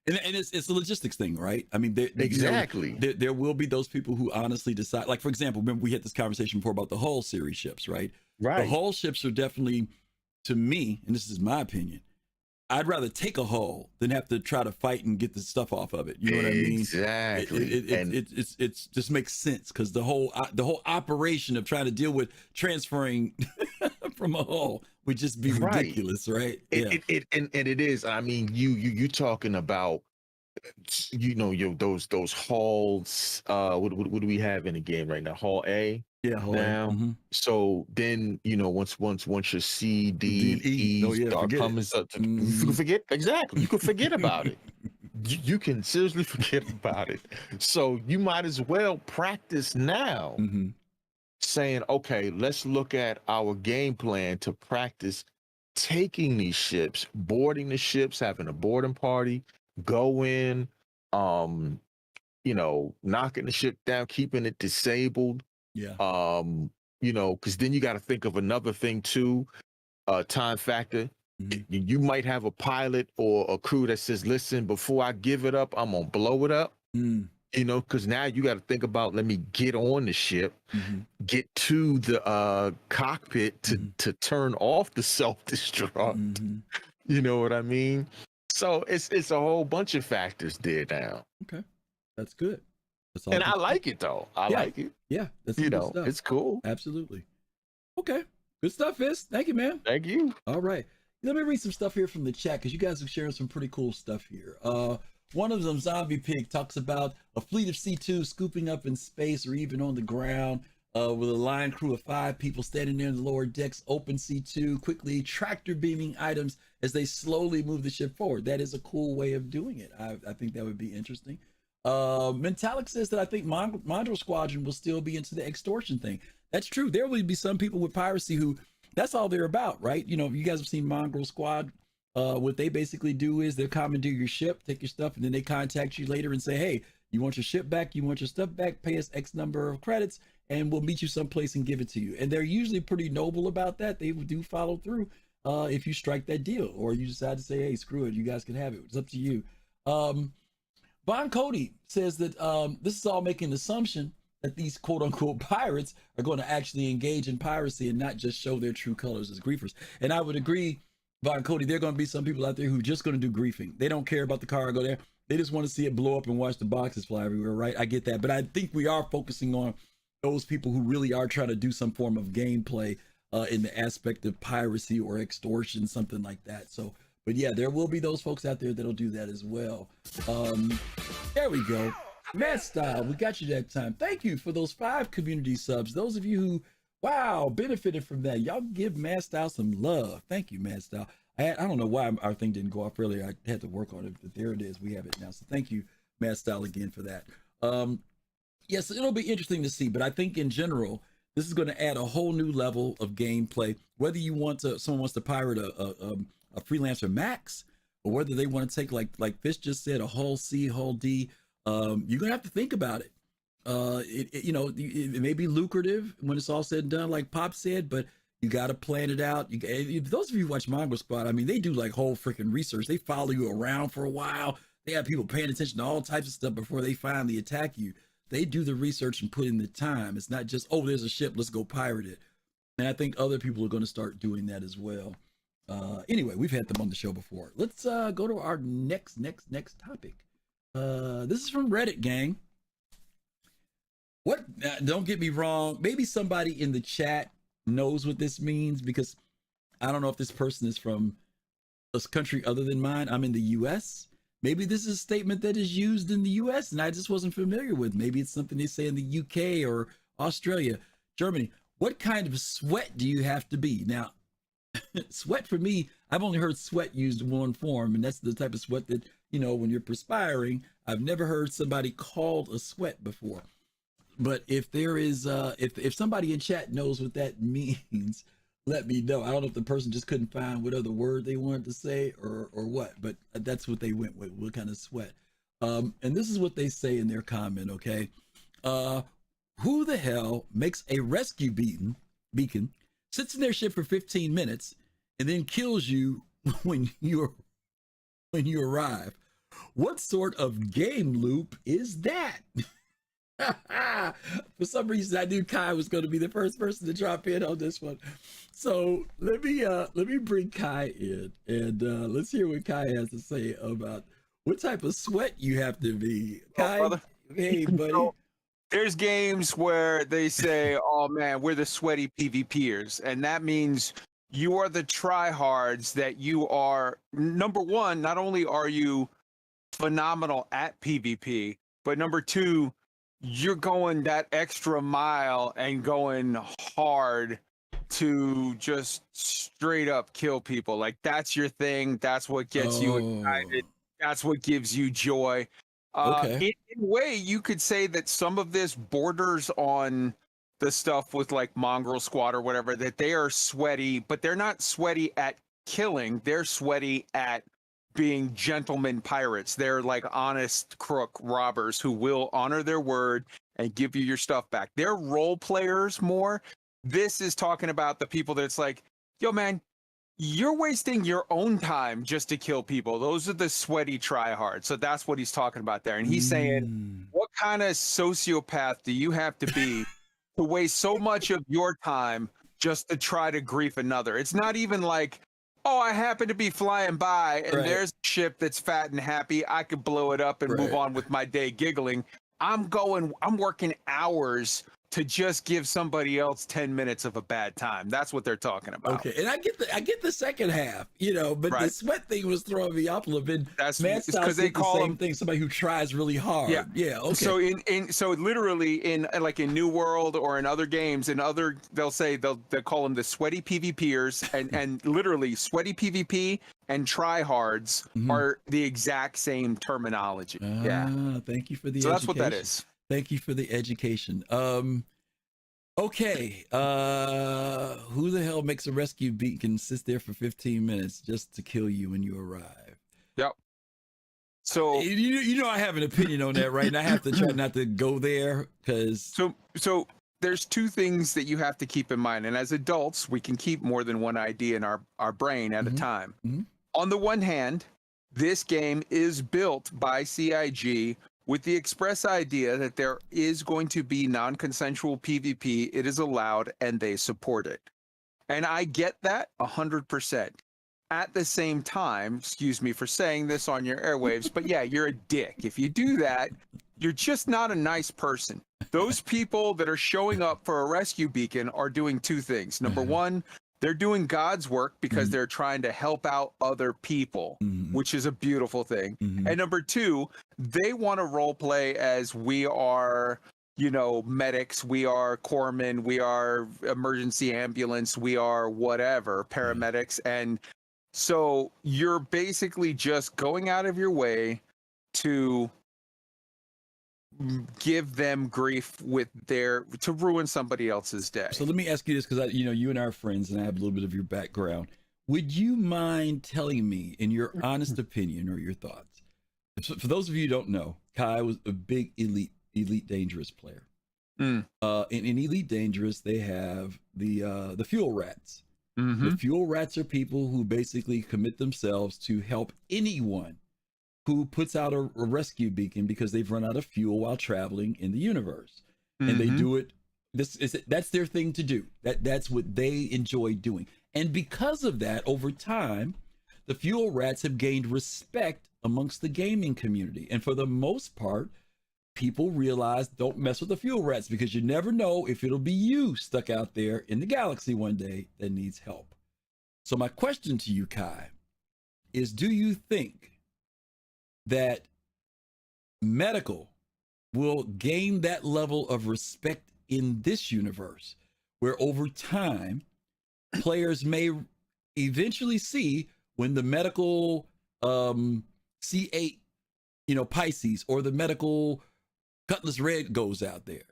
And it's a logistics thing, right? I mean, Exactly. There will be those people who honestly decide, like, for example, remember we had this conversation before about the Hull series ships, right? Right. The Hull ships are definitely, to me, and this is my opinion, I'd rather take a hull than have to try to fight and get the stuff off of it. You know what I mean? Exactly. It just makes sense because the whole operation of trying to deal with transferring from a hull would just be ridiculous, right? And it is. I mean, you talking about, those halls. What do we have in the game right now? Hall A. Yeah, Hall now. A. Mm-hmm. So then, once your C, D, E start coming up, you can forget. Exactly, you can forget about it. You can seriously forget about it. So you might as well practice now, saying, okay, let's look at our game plan to practice taking these ships, boarding the ships, having a boarding party, go in, knocking the ship down, keeping it disabled. Yeah. Because then you got to think of another thing too, time factor. You might have a pilot or a crew that says, listen, before I give it up, I'm gonna blow it up. Because now you got to think about, let me get on the ship, get to the cockpit to turn off the self-destruct. You know what I mean? So it's a whole bunch of factors there now. Okay, that's good. And I like it though. I like it. Yeah, that's stuff. It's cool. Absolutely. Okay, good stuff, Fist. Thank you, man. Thank you. All right, let me read some stuff here from the chat because you guys are sharing some pretty cool stuff here. One of them, Zombie Pig, talks about a fleet of C2 scooping up in space or even on the ground with a line crew of 5 people standing there in the lower decks, open C2, quickly tractor beaming items as they slowly move the ship forward. That is a cool way of doing it. I think that would be interesting. Mentalic says that I think Module Squadron will still be into the extortion thing. That's true. There will be some people with piracy who that's all they're about, right? You guys have seen Mongrel Squad. What they basically do is they commandeer your ship, take your stuff, and then they contact you later and say, hey, you want your ship back, you want your stuff back, pay us X number of credits, and we'll meet you someplace and give it to you. And they're usually pretty noble about that. They do follow through if you strike that deal, or you decide to say, hey, screw it, you guys can have it. It's up to you. Bon Cody says that this is all making an assumption that these quote-unquote pirates are going to actually engage in piracy and not just show their true colors as griefers. And I would agree, Von Cody, there are going to be some people out there who are just going to do griefing. They don't care about the cargo there. They just want to see it blow up and watch the boxes fly everywhere, right? I get that. But I think we are focusing on those people who really are trying to do some form of gameplay in the aspect of piracy or extortion, something like that. So, but yeah, there will be those folks out there that'll do that as well. There we go. Mad Style, we got you that time. Thank you for those 5 community subs. Those of you who, wow, benefited from that. Y'all give Mad Style some love. Thank you, Mad Style. I don't know why our thing didn't go off earlier. I had to work on it, but there it is. We have it now. So thank you, Mad Style, again for that. Yes, it'll be interesting to see, but I think in general, this is going to add a whole new level of gameplay. Whether you want to, someone wants to pirate a Freelancer Max, or whether they want to take, like Fish just said, a Hull C, Hull D, you're gonna have to think about it. It may be lucrative when it's all said and done, like Pop said, but you got to plan it out. Those of you who watch Mongrel Squad, I mean, they do like whole freaking research. They follow you around for a while. They have people paying attention to all types of stuff before they finally attack you. They do the research and put in the time. It's not just, oh, there's a ship, let's go pirate it. And I think other people are going to start doing that as well. Anyway, we've had them on the show before. Let's go to our next topic. This is from Reddit, gang. What? Don't get me wrong. Maybe somebody in the chat knows what this means, because I don't know if this person is from a country other than mine. I'm in the US. Maybe this is a statement that is used in the US and I just wasn't familiar with. Maybe it's something they say in the UK or Australia, Germany. What kind of sweat do you have to be? Now, sweat for me, I've only heard sweat used in one form, and that's the type of sweat that, when you're perspiring. I've never heard somebody called a sweat before. But if there is, if somebody in chat knows what that means, let me know. I don't know if the person just couldn't find what other word they wanted to say or what, but that's what they went with, what kind of sweat. And this is what they say in their comment, okay? Who the hell makes a rescue beacon, sits in their ship for 15 minutes, and then kills you when you arrive? What sort of game loop is that? For some reason, I knew Kai was going to be the first person to drop in on this one. So let me bring Kai in, and let's hear what Kai has to say about what type of sweat you have to be. Kai, hey buddy. So, there's games where they say, "Oh man, we're the sweaty PvPers," and that means you are the tryhards. That you are, number one, not only are you phenomenal at PvP, but number two, you're going that extra mile and going hard to just straight up kill people. Like, that's your thing. That's what gets you excited. That's what gives you joy. Okay. In a way, you could say that some of this borders on the stuff with like Mongrel Squad or whatever, that they are sweaty, but they're not sweaty at killing. They're sweaty at being gentlemen pirates. They're like honest crook robbers who will honor their word and give you your stuff back. They're role players more. This is talking about the people that it's like, yo man, you're wasting your own time just to kill people. Those are the sweaty tryhards. So that's what he's talking about there. And he's saying, what kind of sociopath do you have to be to waste so much of your time just to try to grief another? It's not even like, oh, I happen to be flying by and there's a ship that's fat and happy. I could blow it up and move on with my day giggling. I'm working hours to just give somebody else 10 minutes of a bad time. That's what they're talking about. Okay, and I get the second half, but the sweat thing was throwing me off a little bit. That's because they call the same thing. Somebody who tries really hard. Yeah. Okay. So so literally in like in New World or in other games, they'll call them the sweaty PvPers, and literally sweaty PvP and tryhards are the exact same terminology. Thank you for the education. So that's what that is. Thank you for the education. Okay. Who the hell makes a rescue beacon sit there for 15 minutes just to kill you when you arrive? Yep. So I have an opinion on that, right? And I have to try not to go there because so there's two things that you have to keep in mind. And as adults, we can keep more than one idea in our brain at a time. On the one hand, this game is built by CIG with the express idea that there is going to be non-consensual PvP. It is allowed and they support it. And I get that 100%. At the same time, excuse me for saying this on your airwaves, but yeah, you're a dick. If you do that, you're just not a nice person. Those people that are showing up for a rescue beacon are doing two things. Number one, they're doing God's work because they're trying to help out other people, which is a beautiful thing. And number two, they want to role play as we are, medics, we are corpsmen, we are emergency ambulance, we are whatever, paramedics. And so you're basically just going out of your way to give them grief to ruin somebody else's day. So let me ask you this, because you and I are friends and I have a little bit of your background. Would you mind telling me, in your honest opinion or your thoughts, for those of you who don't know, Kai was a big elite dangerous player. In Elite Dangerous, they have the fuel rats. The fuel rats are people who basically commit themselves to help anyone who puts out a rescue beacon because they've run out of fuel while traveling in the universe. And they do it. That's their thing to do. That's what they enjoy doing. And because of that, over time, the fuel rats have gained respect amongst the gaming community. And for the most part, people realize don't mess with the fuel rats because you never know if it'll be you stuck out there in the galaxy one day that needs help. So my question to you, Kai, is do you think that medical will gain that level of respect in this universe where over time players may eventually see when the medical C8 Pisces or the medical Cutlass Red goes out there,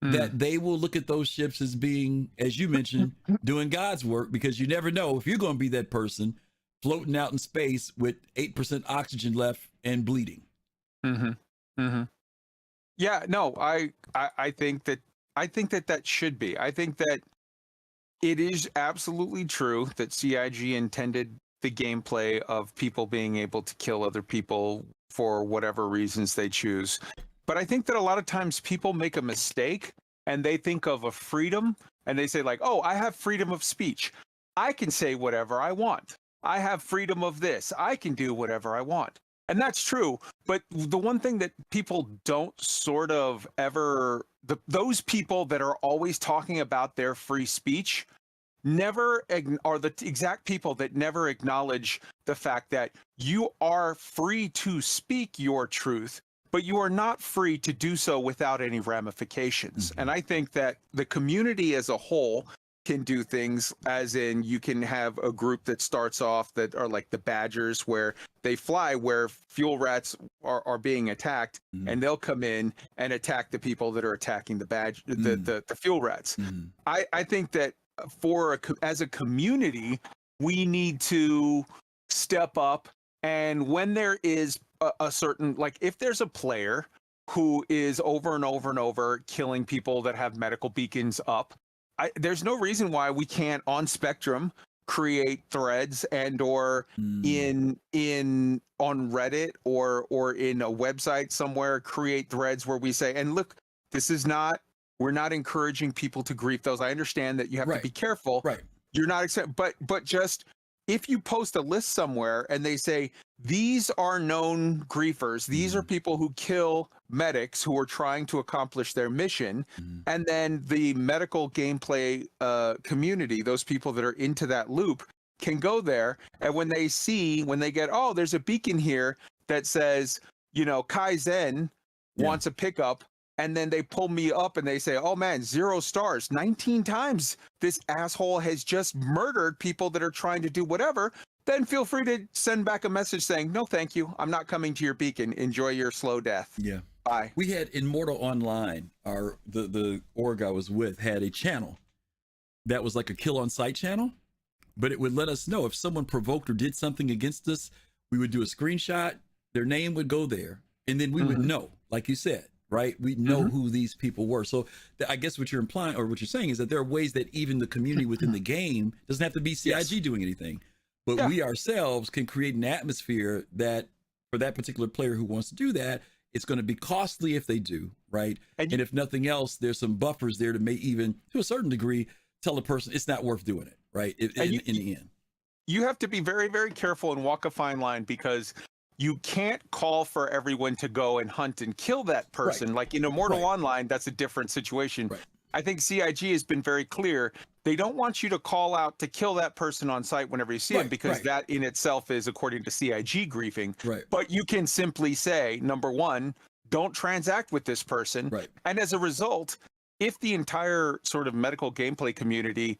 that they will look at those ships as being, as you mentioned, doing God's work, because you never know if you're going to be that person floating out in space with 8% oxygen left and bleeding. Yeah, no, I think that should be. I think that it is absolutely true that CIG intended the gameplay of people being able to kill other people for whatever reasons they choose. But I think that a lot of times people make a mistake and they think of a freedom and they say like, oh, I have freedom of speech. I can say whatever I want. I have freedom of this. I can do whatever I want. And that's true. But the one thing that people don't sort of ever, those people that are always talking about their free speech never are the exact people that never acknowledge the fact that you are free to speak your truth, but you are not free to do so without any ramifications. And I think that the community as a whole can do things, as in you can have a group that starts off that are like the Badgers, where they fly where fuel rats are being attacked, and they'll come in and attack the people that are attacking the fuel rats. I think that as a community, we need to step up, and when there is a certain, like if there's a player who is over and over and over killing people that have medical beacons up, there's no reason why we can't on Spectrum create threads and or on Reddit or in a website somewhere, create threads where we say, and look, we're not encouraging people to grief those. I understand that you have to be careful. Right. You're not but just if you post a list somewhere and they say, these are known griefers, these are people who kill medics who are trying to accomplish their mission, and then the medical gameplay community, those people that are into that loop, can go there, and when they get, oh, there's a beacon here that says, Kaizen wants a pickup, and then they pull me up and they say, oh man, 0 stars, 19 times this asshole has just murdered people that are trying to do whatever, then feel free to send back a message saying, no, thank you. I'm not coming to your beacon. Enjoy your slow death. Yeah. Bye. We had Immortal Online, the org I was with had a channel that was like a kill on site channel, but it would let us know if someone provoked or did something against us. We would do a screenshot, their name would go there, and then we would know, like you said, right? We know who these people were. So I guess what you're implying, or what you're saying, is that there are ways that even the community within the game doesn't have to be CIG doing anything, but we ourselves can create an atmosphere that for that particular player who wants to do that, it's going to be costly if they do, right? And if nothing else, there's some buffers there to may even, to a certain degree, tell the person it's not worth doing it, right? In the end. You have to be very, very careful and walk a fine line, because you can't call for everyone to go and hunt and kill that person. Like in Immortal Online, that's a different situation. I think CIG has been very clear. They don't want you to call out to kill that person on site whenever you see them, because that in itself is, according to CIG, griefing. But you can simply say, number one, don't transact with this person. And as a result, if the entire sort of medical gameplay community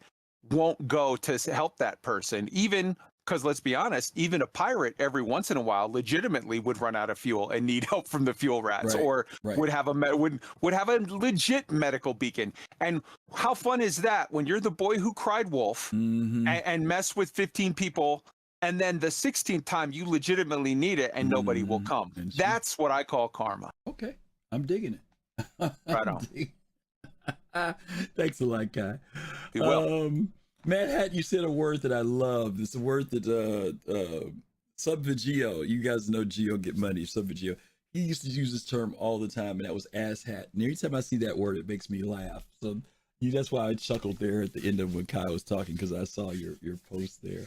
won't go to help that person, even because let's be honest, even a pirate every once in a while legitimately would run out of fuel and need help from the fuel rats, or would have a legit medical beacon. And how fun is that when you're the boy who cried wolf and mess with 15 people, and then the 16th time you legitimately need it and nobody will come? That's what I call karma. Okay, I'm digging it. Right on. Thanks a lot, Kai. Be well. Mad Hat, you said a word that I love. It's a word that SubVigio, you guys know Geo Get Money, SubVigio, he used to use this term all the time, and that was ass hat. And every time I see that word, it makes me laugh. So that's why I chuckled there at the end of when Kai was talking, because I saw your post there.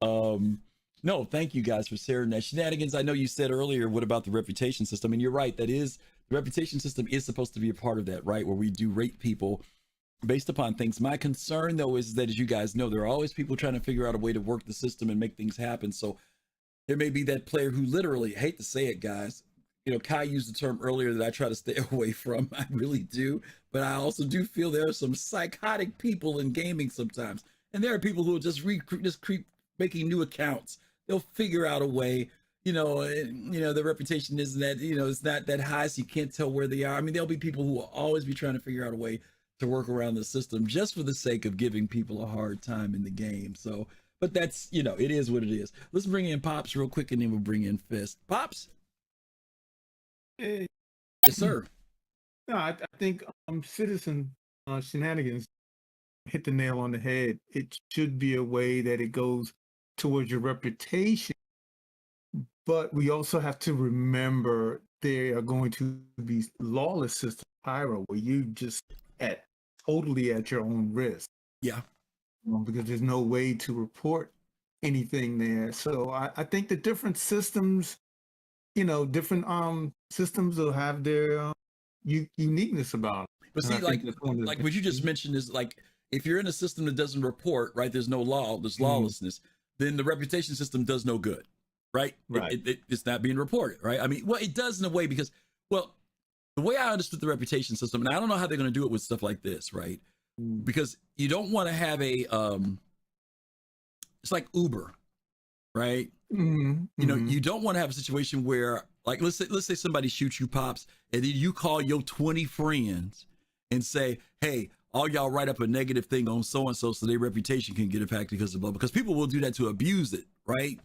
No, thank you guys for sharing that. Shenanigans, I know you said earlier, what about the reputation system? And you're right, that is, the reputation system is supposed to be a part of that, right? Where we do rate people based upon things. My concern, though, is that, as you guys know, there are always people trying to figure out a way to work the system and make things happen. So there may be that player who literally, I hate to say it, guys, Kai used the term earlier that I try to stay away from. I really do. But I also do feel there are some psychotic people in gaming sometimes. And there are people who will just keep making new accounts. They'll figure out a way, the reputation isn't that, it's not that high, so you can't tell where they are. I mean, there'll be people who will always be trying to figure out a way to work around the system just for the sake of giving people a hard time in the game. So, but that's, it is what it is. Let's bring in Pops real quick, and then we'll bring in Fist. Pops? Hey. Yes, sir. No, I think Citizen Shenanigans hit the nail on the head. It should be a way that it goes towards your reputation, But we also have to remember there are going to be lawless systems, pyro, where you just totally at your own risk. Yeah. Because there's no way to report anything there. So I think the different systems, different systems will have their uniqueness about it. But see, like what you just mentioned is like, if you're in a system that doesn't report, right, there's no law, there's lawlessness, then the reputation system does no good, right? Right. It's not being reported, right? I mean, well, it does in a way because, well, the way I understood the reputation system, and I don't know how they're going to do it with stuff like this, right? Because you don't want to have a, it's like Uber, right? You know, you don't want to have a situation where, like, let's say somebody shoots you, Pops, and then you call your 20 friends and say, hey, all y'all write up a negative thing on so-and-so so their reputation can get impacted because of blah, because people will do that to abuse it, right?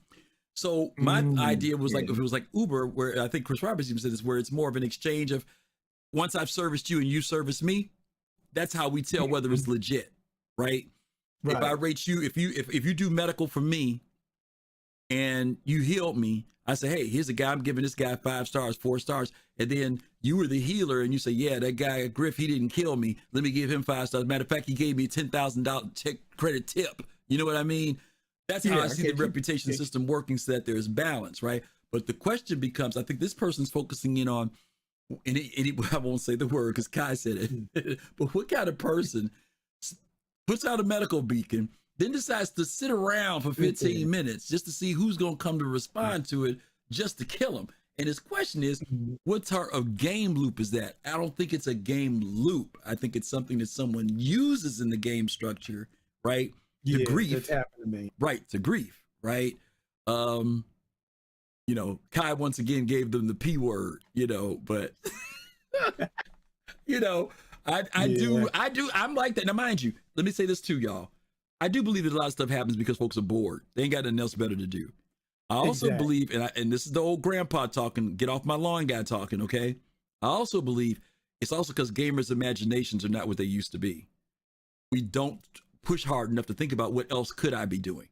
So my idea was like, if it was like Uber, where I think Chris Roberts even said this, where it's more of an exchange of, once I've serviced you and you service me, that's how we tell whether it's legit, right? If I rate you, if you do medical for me and you healed me, I say, hey, here's a guy, I'm giving this guy 5 stars, 4 stars. And then you were the healer and you say, yeah, that guy, Griff, he didn't kill me. Let me give him 5 stars. Matter of fact, he gave me a $10,000 credit tip. You know what I mean? That's how I see the reputation system working, so that there's balance, right? But the question becomes, I think this person's focusing in on, and I won't say the word because Kai said it, but what kind of person puts out a medical beacon, then decides to sit around for 15 minutes just to see who's going to come to respond to it, just to kill him? And his question is, what type of game loop is that? I don't think it's a game loop. I think it's something that someone uses in the game structure, right? To grief. That's happened to me. Right, to grief, right? You know, Kai once again gave them the P word, you know, but you know, I'm like that. Now, mind you, let me say this too, y'all. I do believe that a lot of stuff happens because folks are bored. They ain't got nothing else better to do. I also believe, and this is the old grandpa talking, get off my lawn guy talking, okay? I also believe it's also because gamers' imaginations are not what they used to be. We don't push hard enough to think about what else could I be doing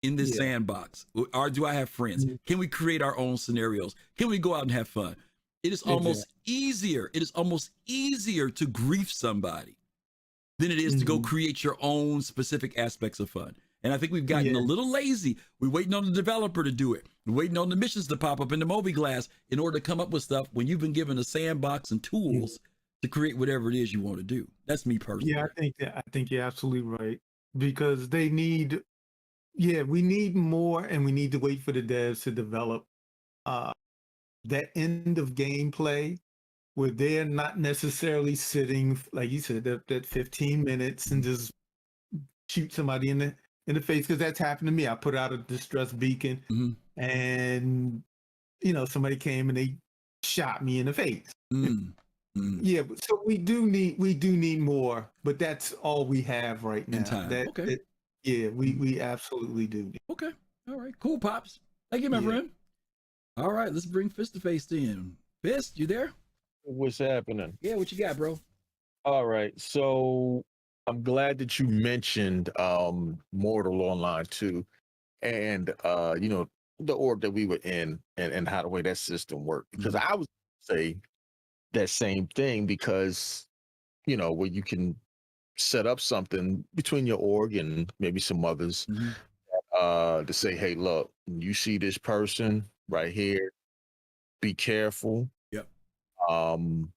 in this sandbox, or do I have friends? Can we create our own scenarios? Can we go out and have fun? It is almost easier. It is almost easier to grief somebody than it is to go create your own specific aspects of fun. And I think we've gotten a little lazy. We're waiting on the developer to do it. We're waiting on the missions to pop up in the mobiGlass in order to come up with stuff when you've been given a sandbox and tools to create whatever it is you want to do. That's me personally. Yeah, I think you're absolutely right, because they need, we need more, and we need to wait for the devs to develop that end of gameplay where they're not necessarily sitting, like you said, that 15 minutes and just shoot somebody in the face, because that's happened to me. I put out a distress beacon and somebody came and they shot me in the face. Yeah, so we do need more, but that's all we have right now. In time. We absolutely do. Okay. All right. Cool, Pops. Thank you, my friend. All right, let's bring Fist to Face in. Fist, you there? What's happening? Yeah, what you got, bro? All right, so I'm glad that you mentioned Mortal Online 2 and the org that we were in and how the way that system worked, because I was say that same thing, because where you can set up something between your org and maybe some others to say, hey, look, you see this person right here, be careful. And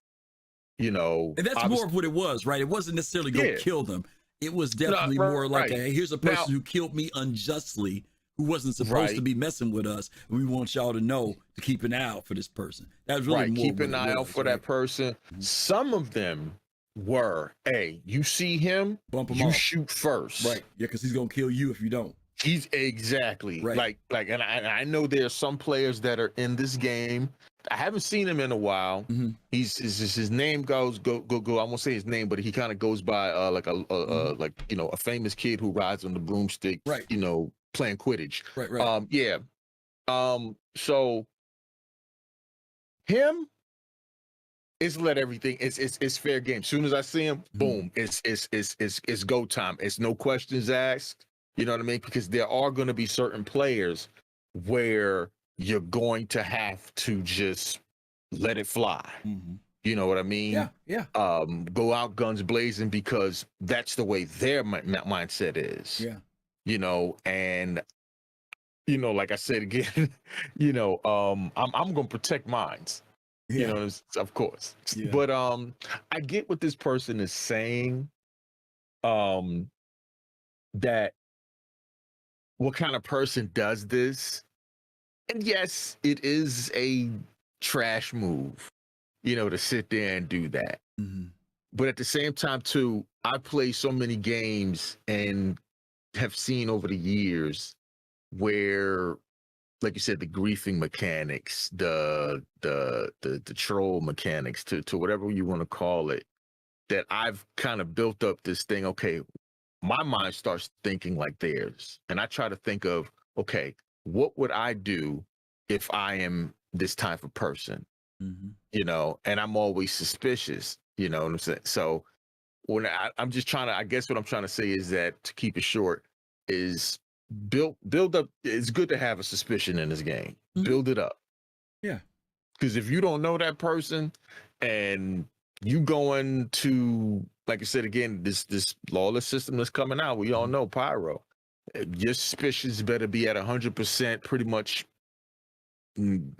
that's more of what it was, right? It wasn't necessarily go kill them. It was definitely more like, hey, here's a person who killed me unjustly, who wasn't supposed to be messing with us. And we want y'all to know to keep an eye out for this person. That was really more keep an eye out for that person. Some of them were, hey, you see him, bump him you off. shoot first. Right. Yeah, because he's gonna kill you if you don't. He's exactly like, and I know there are some players that are in this game. I haven't seen him in a while. His name goes go. I won't say his name, but he kind of goes by like a famous kid who rides on the broomstick, right? Playing Quidditch, right. So him is let everything. It's fair game. As soon as I see him, boom, it's go time. It's no questions asked. You know what I mean? Because there are going to be certain players where you're going to have to just let it fly. You know what I mean? Yeah. Go out guns blazing because that's the way their mindset is. Yeah. You know, and like I said again, I'm gonna protect mines. Yeah. You know, of course. Yeah. But I get what this person is saying. That what kind of person does this? And yes, it is a trash move, to sit there and do that. But at the same time, too, I play so many games and have seen over the years where, like you said, the griefing mechanics, the troll mechanics, to whatever you want to call it, that I've kind of built up this thing. Okay, my mind starts thinking like theirs, and I try to think of, okay, what would I do if I am this type of person? And I'm always suspicious. You know what I'm saying? So when I'm just trying to, I guess what I'm trying to say is that, to keep it short, is build up. It's good to have a suspicion in this game. Build it up. Yeah. Because if you don't know that person and you going to, like I said again, this lawless system that's coming out, we all know Pyro. Your suspicions better be at 100%, pretty much,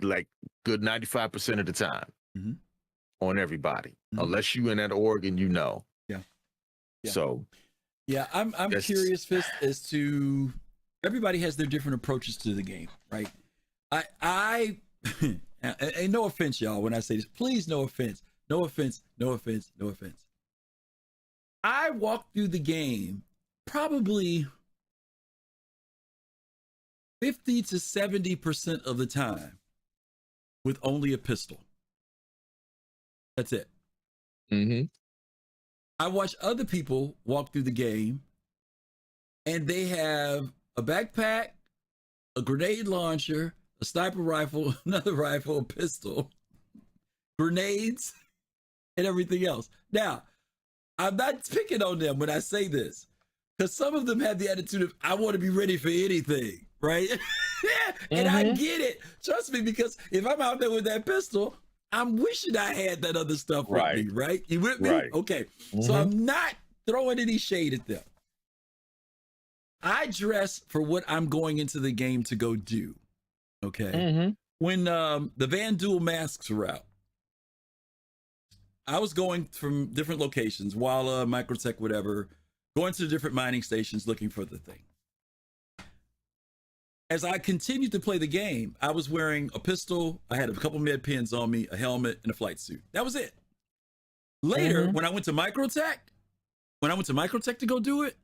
like good 95% of the time on everybody, unless you in that org and Yeah. So. Yeah, I'm curious, Fist, as to, everybody has their different approaches to the game, right? I and no offense, y'all, when I say this, please, no offense. I walked through the game probably 50 to 70% of the time with only a pistol. That's it. I watch other people walk through the game and they have a backpack, a grenade launcher, a sniper rifle, another rifle, a pistol, grenades, and everything else. Now, I'm not picking on them when I say this, because some of them have the attitude of, I want to be ready for anything, right? And I get it. Trust me, because if I'm out there with that pistol, I'm wishing I had that other stuff with me, right? You with me? Right. Okay. So I'm not throwing any shade at them. I dress for what I'm going into the game to go do. Okay. When the Van Duel masks were out, I was going from different locations, Walla, Microtech, whatever, going to the different mining stations looking for the thing. As I continued to play the game, I was wearing a pistol, I had a couple med pins on me, a helmet, and a flight suit. That was it. Later, when I went to Microtech to go do it,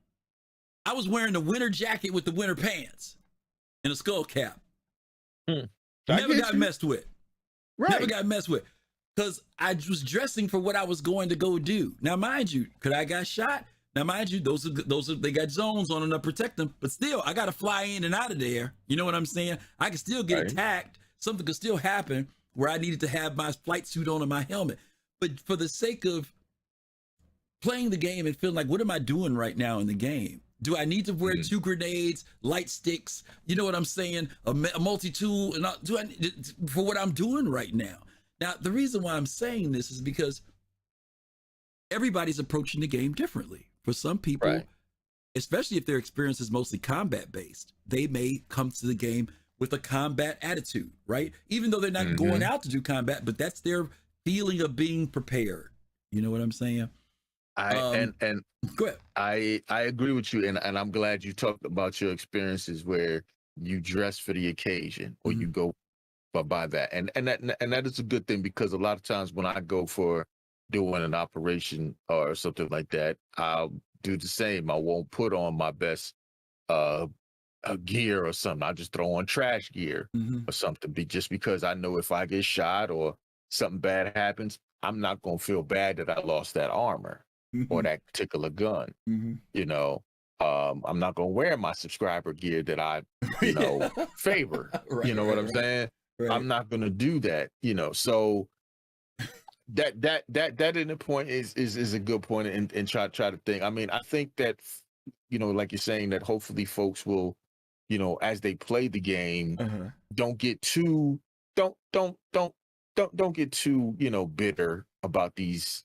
I was wearing the winter jacket with the winter pants and a skull cap. Never got messed with. Never got messed with. Because I was dressing for what I was going to go do. Now, mind you, could I got shot? Now, mind you, those are they got zones on them to protect them, but still, I got to fly in and out of there. You know what I'm saying? I can still get attacked. Something could still happen where I needed to have my flight suit on and my helmet. But for the sake of playing the game and feeling like, what am I doing right now in the game? Do I need to wear 2 grenades, light sticks? You know what I'm saying? A multi-tool? And for what I'm doing right now? Now, the reason why I'm saying this is because everybody's approaching the game differently. For some people, especially if their experience is mostly combat-based, they may come to the game with a combat attitude, right? Even though they're not going out to do combat, but that's their feeling of being prepared. You know what I'm saying? And go ahead. I agree with you, and I'm glad you talked about your experiences where you dress for the occasion or you go by that, and that is a good thing, because a lot of times when I go for doing an operation or something like that, I'll do the same. I won't put on my best gear or something. I'll just throw on trash gear or something, just because I know if I get shot or something bad happens, I'm not going to feel bad that I lost that armor or that particular gun. You know, I'm not going to wear my subscriber gear that I, favor. You know what I'm saying? I'm not going to do that, so that in the point is a good point, and try to think. I mean, I think that, like you're saying, that hopefully folks will as they play the game, Uh-huh. don't get too get too, bitter about these,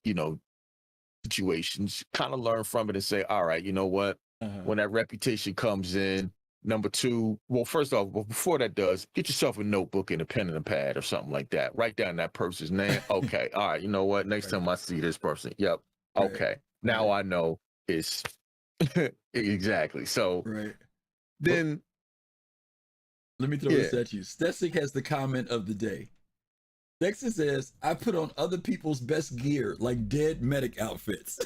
situations. Kind of learn from it and say, all right, you know what? When that reputation comes in, number two, well, first off, before that does, get yourself a notebook and a pen and a pad or something like that. Write down that person's name. Okay. All right. You know what? Next time I see this person. Yep. Okay. Now I know it's exactly. So then let me throw this at you. Stesic has the comment of the day. Dexter says, I put on other people's best gear, like dead medic outfits.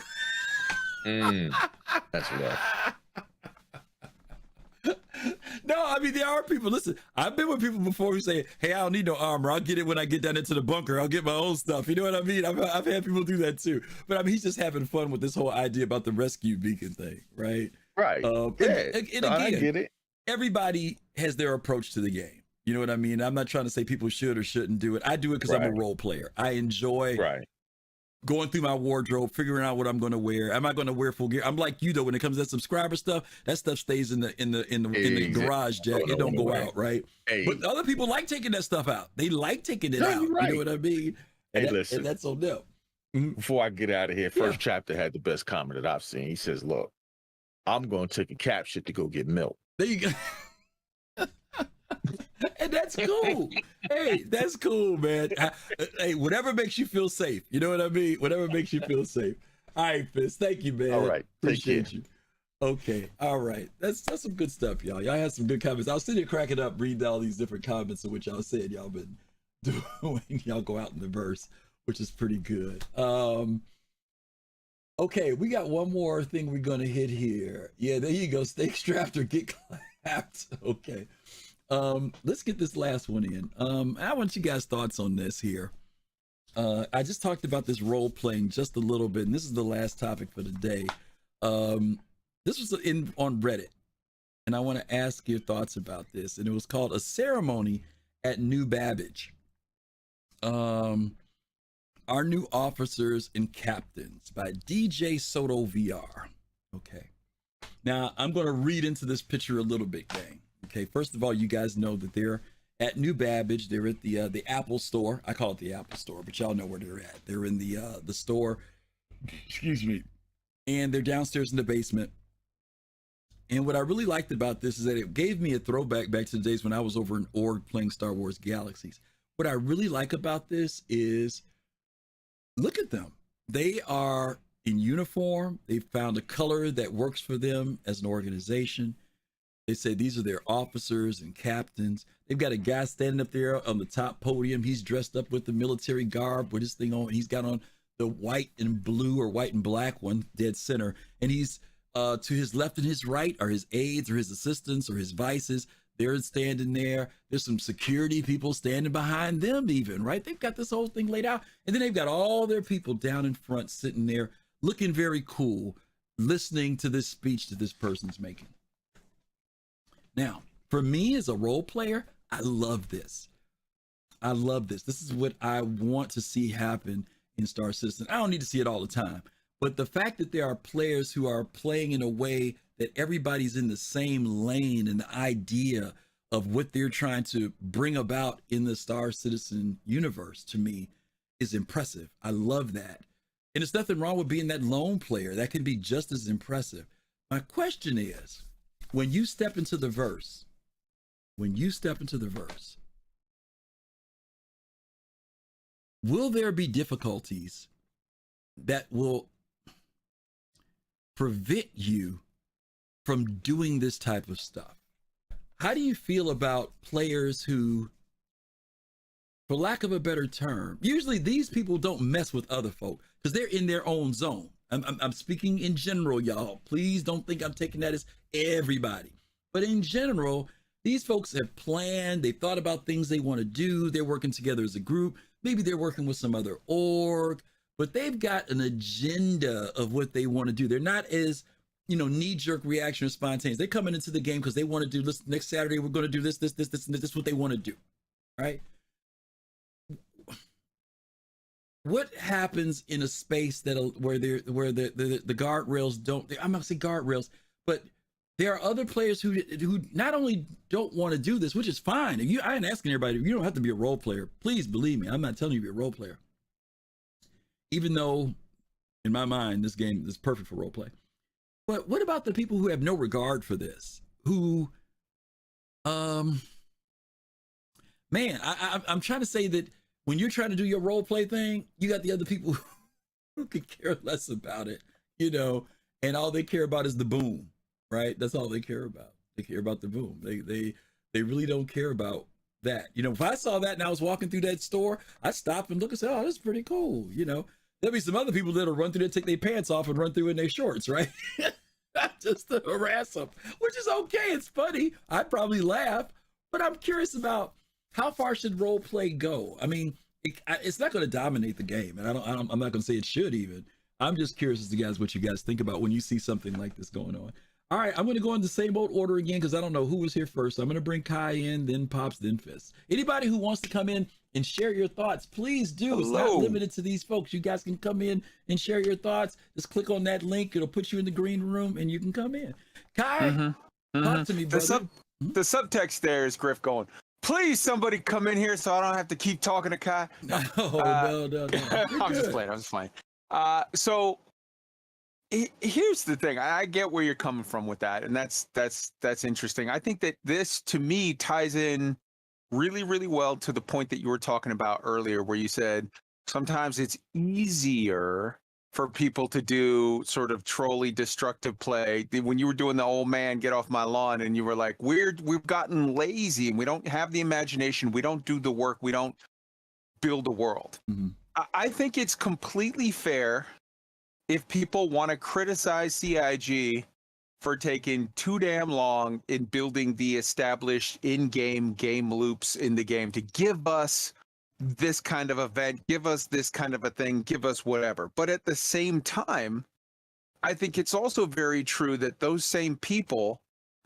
That's rough. No, I mean, there are people. Listen, I've been with people before who say, hey, I don't need no armor. I'll get it when I get down into the bunker. I'll get my own stuff. You know what I mean? I've had people do that too. But I mean, he's just having fun with this whole idea about the rescue beacon thing, right? Right. And again, I get it. Everybody has their approach to the game. You know what I mean? I'm not trying to say people should or shouldn't do it. I do it because I'm a role player. I enjoy going through my wardrobe, figuring out what I'm going to wear. Am I going to wear full gear? I'm like you though. When it comes to that subscriber stuff, that stuff stays in the garage, Jack. It don't go out, right? But other people like taking that stuff out. They like taking it out. You know what I mean? Listen. And that's on them. Before I get out of here, first chapter had the best comment that I've seen. He says, "Look, I'm going to take a cap shit to go get milk." There you go. And that's cool. Hey, that's cool, man. Hey, whatever makes you feel safe. You know what I mean? Whatever makes you feel safe. All right, Fist. Thank you, man. All right. Appreciate you. Okay. All right. That's some good stuff, y'all. Y'all had some good comments. I was sitting here cracking up, reading all these different comments of which y'all said y'all been doing. Y'all go out in the verse, which is pretty good. Okay, we got one more thing we're gonna hit here. Yeah, there you go. Stay strapped or get clapped. Okay. Let's get this last one in. I want you guys' thoughts on this here. I just talked about this role playing just a little bit, and this is the last topic for the day. This was on Reddit, and I want to ask your thoughts about this. And it was called A Ceremony at New Babbage. Our New Officers and Captains by DJsotoVR. Okay. Now, I'm going to read into this picture a little bit, gang. Okay, first of all, you guys know that they're at New Babbage. They're at the Apple store. I call it the Apple store, but y'all know where they're at. They're in the store. Excuse me. And they're downstairs in the basement. And what I really liked about this is that it gave me a throwback back to the days when I was over in Org playing Star Wars Galaxies. What I really like about this is, look at them. They are in uniform. They've found a color that works for them as an organization. They say these are their officers and captains. They've got a guy standing up there on the top podium. He's dressed up with the military garb with his thing on. He's got on the white and blue or white and black one, dead center. And he's to his left and his right are his aides or his assistants or his vices. They're standing there. There's some security people standing behind them even, right? They've got this whole thing laid out. And then they've got all their people down in front sitting there looking very cool, listening to this speech that this person's making. Now, for me as a role player, I love this. I love this. This is what I want to see happen in Star Citizen. I don't need to see it all the time, but the fact that there are players who are playing in a way that everybody's in the same lane and the idea of what they're trying to bring about in the Star Citizen universe, to me, is impressive. I love that. And there's nothing wrong with being that lone player. That can be just as impressive. My question is, when you step into the verse, will there be difficulties that will prevent you from doing this type of stuff? How do you feel about players who, for lack of a better term, usually these people don't mess with other folk because they're in their own zone. I'm speaking in general, y'all. Please don't think I'm taking that as everybody. But in general, these folks have planned, they've thought about things they want to do, they're working together as a group, maybe they're working with some other org, but they've got an agenda of what they want to do. They're not as, knee-jerk reaction or spontaneous. They're coming into the game because they want to do this. Next Saturday, we're going to do this, and this is what they want to do, right? What happens in a space where the guardrails don't, I'm not saying guardrails, but there are other players who not only don't want to do this, which is fine. I ain't asking everybody, you don't have to be a role player. Please believe me, I'm not telling you to be a role player. Even though, in my mind, this game is perfect for role play. But what about the people who have no regard for this? Who, man, I'm trying to say that when you're trying to do your role play thing, you got the other people who could care less about it, you know, and all they care about is the boom, right? That's all they care about. They care about the boom. They really don't care about that. You know, if I saw that and I was walking through that store, I'd stop and look and say, oh, that's pretty cool. You know, there'll be some other people that'll run through there, take their pants off and run through in their shorts, right? Just to harass them, which is okay. It's funny. I'd probably laugh, but I'm curious about how far should role play go? I mean, it's not going to dominate the game, and I'm not going to say it should even. I'm just curious as to guys what you guys think about when you see something like this going on. All right, I'm going to go in the same old order again because I don't know who was here first. I'm going to bring Kai in, then Pops, then Fist. Anybody who wants to come in and share your thoughts, please do. Hello. It's not limited to these folks. You guys can come in and share your thoughts. Just click on that link. It'll put you in the green room, and you can come in. Kai, talk to me, brother. The subtext there is Griff going, please, somebody come in here so I don't have to keep talking to Kai. No. I'm just playing. So here's the thing. I get where you're coming from with that, and that's interesting. I think that this, to me, ties in really, really well to the point that you were talking about earlier, where you said sometimes it's easier for people to do sort of trolly destructive play. When you were doing the old man get off my lawn, and you were like, we've gotten lazy and we don't have the imagination, we don't do the work, we don't build a world. I think it's completely fair if people want to criticize CIG for taking too damn long in building the established in-game game loops in the game to give us this kind of event, give us this kind of a thing, give us whatever. But at the same time, I think it's also very true that those same people,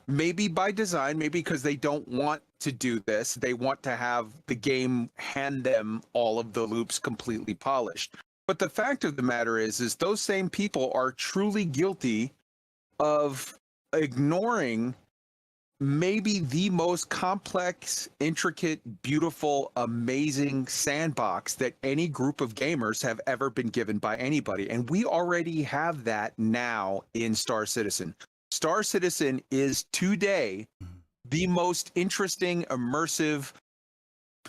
maybe by design, maybe because they don't want to do this, they want to have the game hand them all of the loops completely polished. But the fact of the matter is those same people are truly guilty of ignoring maybe the most complex, intricate, beautiful, amazing sandbox that any group of gamers have ever been given by anybody. And we already have that now in Star Citizen. Star Citizen is today the most interesting, immersive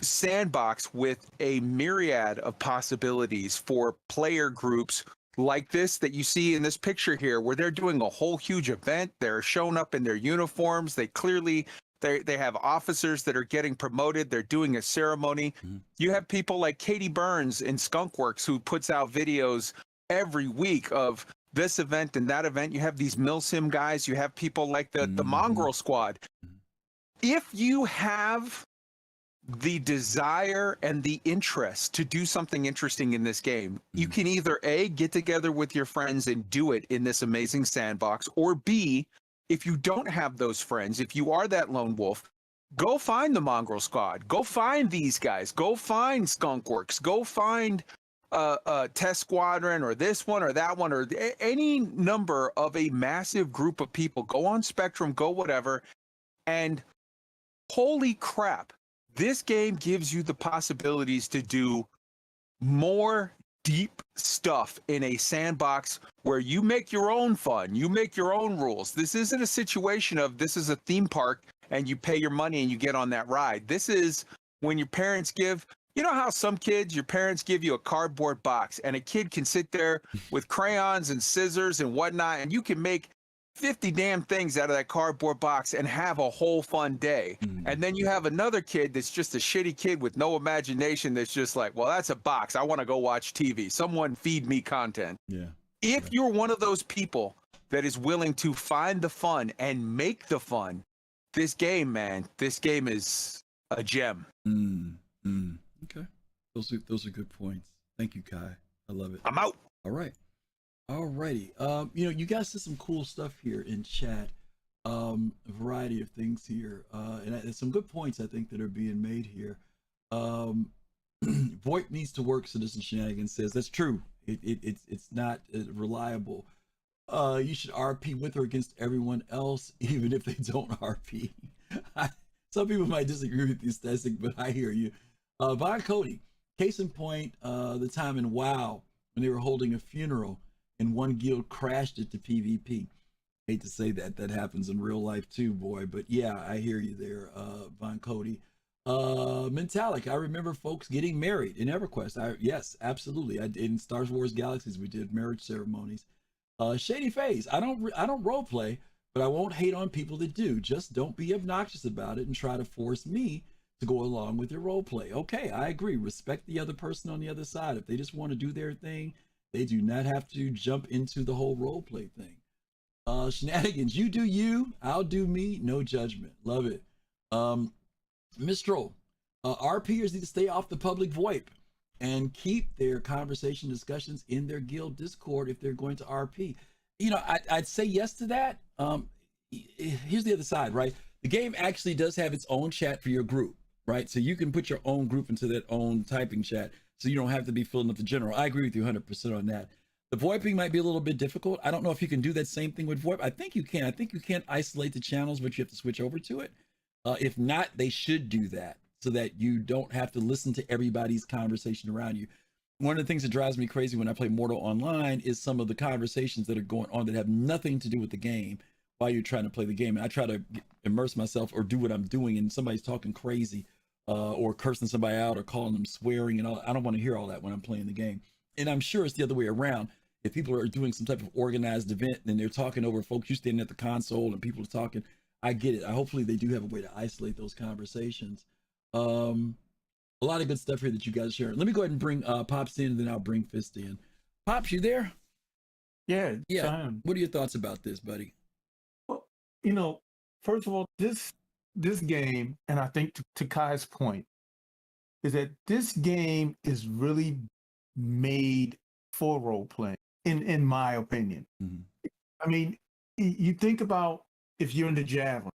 sandbox with a myriad of possibilities for player groups like this that you see in this picture here, where they're doing a whole huge event. They're showing up in their uniforms. They clearly, they have officers that are getting promoted. They're doing a ceremony. You have people like Katie Burns in Skunkworks who puts out videos every week of this event and that event. You have these milsim guys. You have people like the Mongrel Squad. If you have the desire and the interest to do something interesting in this game, you can either A, get together with your friends and do it in this amazing sandbox, or B, if you don't have those friends, if you are that lone wolf, go find the Mongrel Squad, go find these guys, go find Skunkworks, go find Test Squadron or this one or that one or any number of a massive group of people. Go on Spectrum, go whatever, and holy crap, this game gives you the possibilities to do more deep stuff in a sandbox where you make your own fun, you make your own rules. This isn't a situation of this is a theme park and you pay your money and you get on that ride. This is when your parents give, you know how some kids, your parents give you a cardboard box and a kid can sit there with crayons and scissors and whatnot, and you can make 50 damn things out of that cardboard box and have a whole fun day. And then you have another kid that's just a shitty kid with no imagination that's just like, well, that's a box. I want to go watch TV. Someone feed me content. If you're one of those people that is willing to find the fun and make the fun, this game, man, this game is a gem. Okay. Those are good points. Thank you, Kai. I love it. I'm out. All right. Alrighty. You know, you guys did some cool stuff here in chat. A variety of things here. And some good points I think that are being made here. VoIP needs to work, Citizen Shenanigans says. That's true. It's not reliable. You should RP with or against everyone else, even if they don't RP. Some people might disagree with this statistic, but I hear you. Von Cody, case in point, the time in WoW when they were holding a funeral and one guild crashed it to PvP. Hate to say that happens in real life too, boy. But yeah, I hear you there, Von Cody. Mentalic, I remember folks getting married in EverQuest. Yes, absolutely. In Star Wars Galaxies, we did marriage ceremonies. Shady Face, I don't role play, but I won't hate on people that do. Just don't be obnoxious about it and try to force me to go along with your role play. Okay, I agree. Respect the other person on the other side. If they just want to do their thing, they do not have to jump into the whole role play thing. Shenanigans, you do you, I'll do me, no judgment. Love it. Mistral, RPers need to stay off the public VoIP and keep their conversation discussions in their guild Discord if they're going to RP. You know, I'd say yes to that. Here's the other side, right? The game actually does have its own chat for your group, right? So you can put your own group into that own typing chat, so you don't have to be filling up the general. I agree with you 100% on that. The VoIPing might be a little bit difficult. I don't know if you can do that same thing with VoIP. I think you can. I think you can isolate the channels, but you have to switch over to it. If not, they should do that so that you don't have to listen to everybody's conversation around you. One of the things that drives me crazy when I play Mortal Online is some of the conversations that are going on that have nothing to do with the game while you're trying to play the game. And I try to immerse myself or do what I'm doing, and somebody's talking crazy or cursing somebody out or calling them swearing and all. I don't want to hear all that when I'm playing the game. And I'm sure it's the other way around. If people are doing some type of organized event and they're talking over folks, you standing at the console and people are talking, I get it. Hopefully they do have a way to isolate those conversations. A lot of good stuff here that you guys share. Let me go ahead and bring Pops in, and then I'll bring Fist in. Pops, you there? Yeah. What are your thoughts about this, buddy? Well, you know, first of all, this game, and I think to Kai's point, is that this game is really made for role playing, in my opinion. Mm-hmm. I mean, you think about if you're in the Javelin,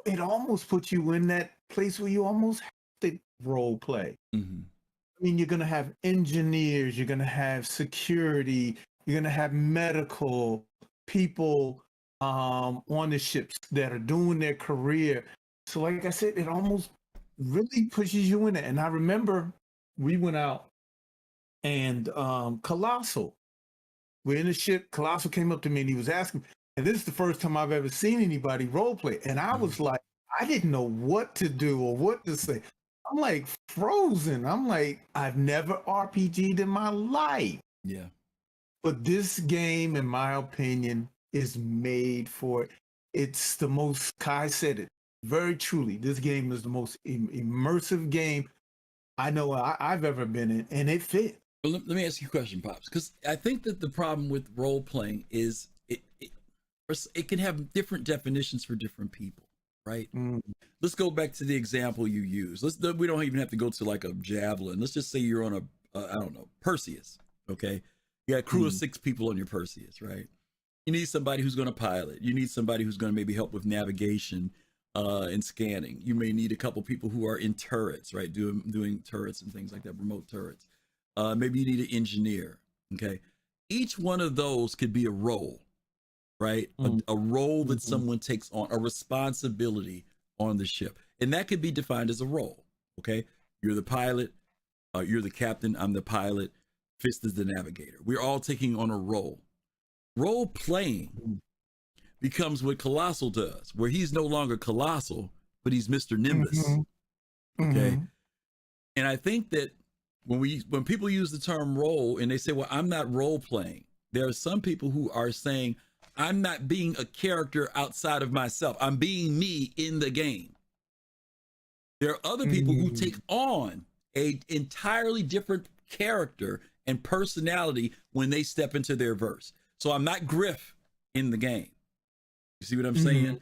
it almost puts you in that place where you almost have to role play. Mm-hmm. I mean, you're going to have engineers, you're going to have security, you're going to have medical people on the ships that are doing their career. So like I said, it almost really pushes you in it. And I remember we went out and Colossal, we're in the ship. Colossal came up to me and he was asking, and this is the first time I've ever seen anybody role play. And I was like, I didn't know what to do or what to say. I'm like frozen. I'm like, I've never RPG'd in my life. Yeah. But this game, in my opinion, is made for it. It's the most, Kai said it very truly, this game is the most immersive game I know I've ever been in, and it fit. Well, let me ask you a question, Pops, because I think that the problem with role playing is it can have different definitions for different people, right? Let's go back to the example you use. We don't even have to go to like a Javelin. Let's just say you're on a I don't know, Perseus, okay? You got a crew of 6 people on your Perseus, right? You need somebody who's going to pilot. You need somebody who's going to maybe help with navigation and scanning. You may need a couple people who are in turrets, right? Doing turrets and things like that, remote turrets. Maybe you need an engineer, okay? Each one of those could be a role, right? A role that someone takes on, a responsibility on the ship. And that could be defined as a role, okay? You're the pilot, you're the captain, I'm the pilot, Fist is the navigator. We're all taking on a role. Role playing becomes what Colossal does, where he's no longer Colossal, but he's Mr. Nimbus, okay? And I think that when people use the term role and they say, well, I'm not role playing, there are some people who are saying, I'm not being a character outside of myself. I'm being me in the game. There are other people who take on an entirely different character and personality when they step into their verse. So I'm not Griff in the game. You see what I'm saying?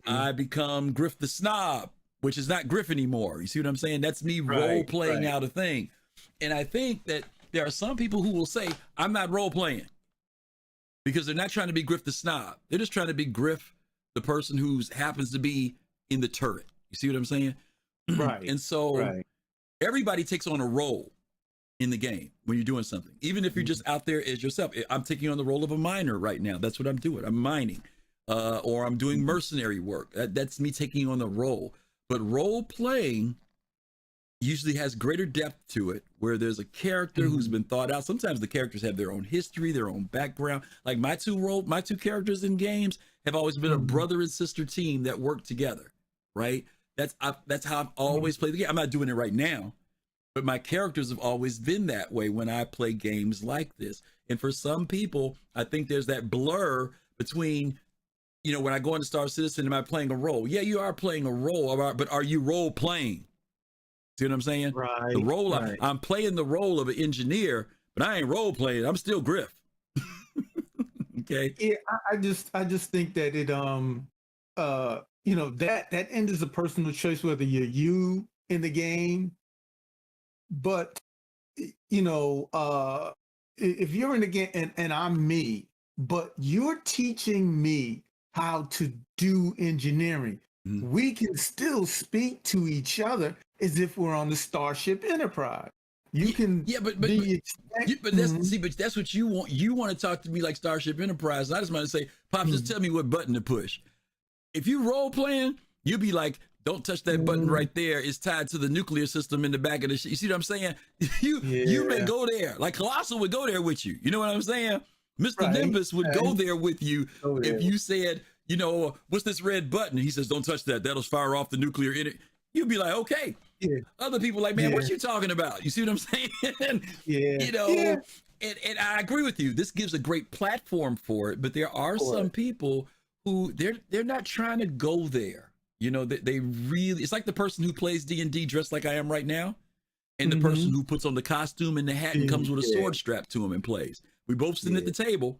I become Griff the Snob, which is not Griff anymore. You see what I'm saying? That's me role playing out a thing. And I think that there are some people who will say, I'm not role playing, because they're not trying to be Griff the Snob. They're just trying to be Griff, the person who happens to be in the turret. You see what I'm saying? Right. And so everybody takes on a role. in the game when you're doing something, even if you're just out there as yourself. I'm taking on the role of a miner right now. That's what I'm doing. I'm mining, or I'm doing mercenary work. That's me taking on the role. But role playing usually has greater depth to it, where there's a character who's been thought out. Sometimes the characters have their own history, their own background. Like my two characters in games have always been a brother and sister team that work together, right? That's how I've always played the game. I'm not doing it right now, but my characters have always been that way when I play games like this. And for some people, I think there's that blur between, you know, when I go into Star Citizen, am I playing a role? Yeah, you are playing a role, but are you role playing? See what I'm saying? Right. The role, right. I'm playing the role of an engineer, but I ain't role playing. I'm still Griff. Okay. Yeah, I just think that it you know, that end is a personal choice whether you're you in the game. But you know, if you're in the game and I'm me, but you're teaching me how to do engineering, we can still speak to each other as if we're on the Starship Enterprise. You can, but that's see, but that's what you want. You want to talk to me like Starship Enterprise. And I just want to say, Pops, just tell me what button to push. If you role playing, you'll be like, don't touch that button right there. It's tied to the nuclear system in the back of the ship. You see what I'm saying? You may go there. Like Colossal would go there with you. You know what I'm saying? Mr. Nimbus would go there with you if you said, you know, what's this red button? He says, don't touch that. That'll fire off the nuclear energy. You'd be like, okay. Yeah. Other people like, man, what you talking about? You see what I'm saying? You know, and I agree with you. This gives a great platform for it, but there are some people who they're not trying to go there. You know, they really, it's like the person who plays D&D dressed like I am right now, and the person who puts on the costume and the hat and comes with a sword strapped to him and plays. We both sitting at the table,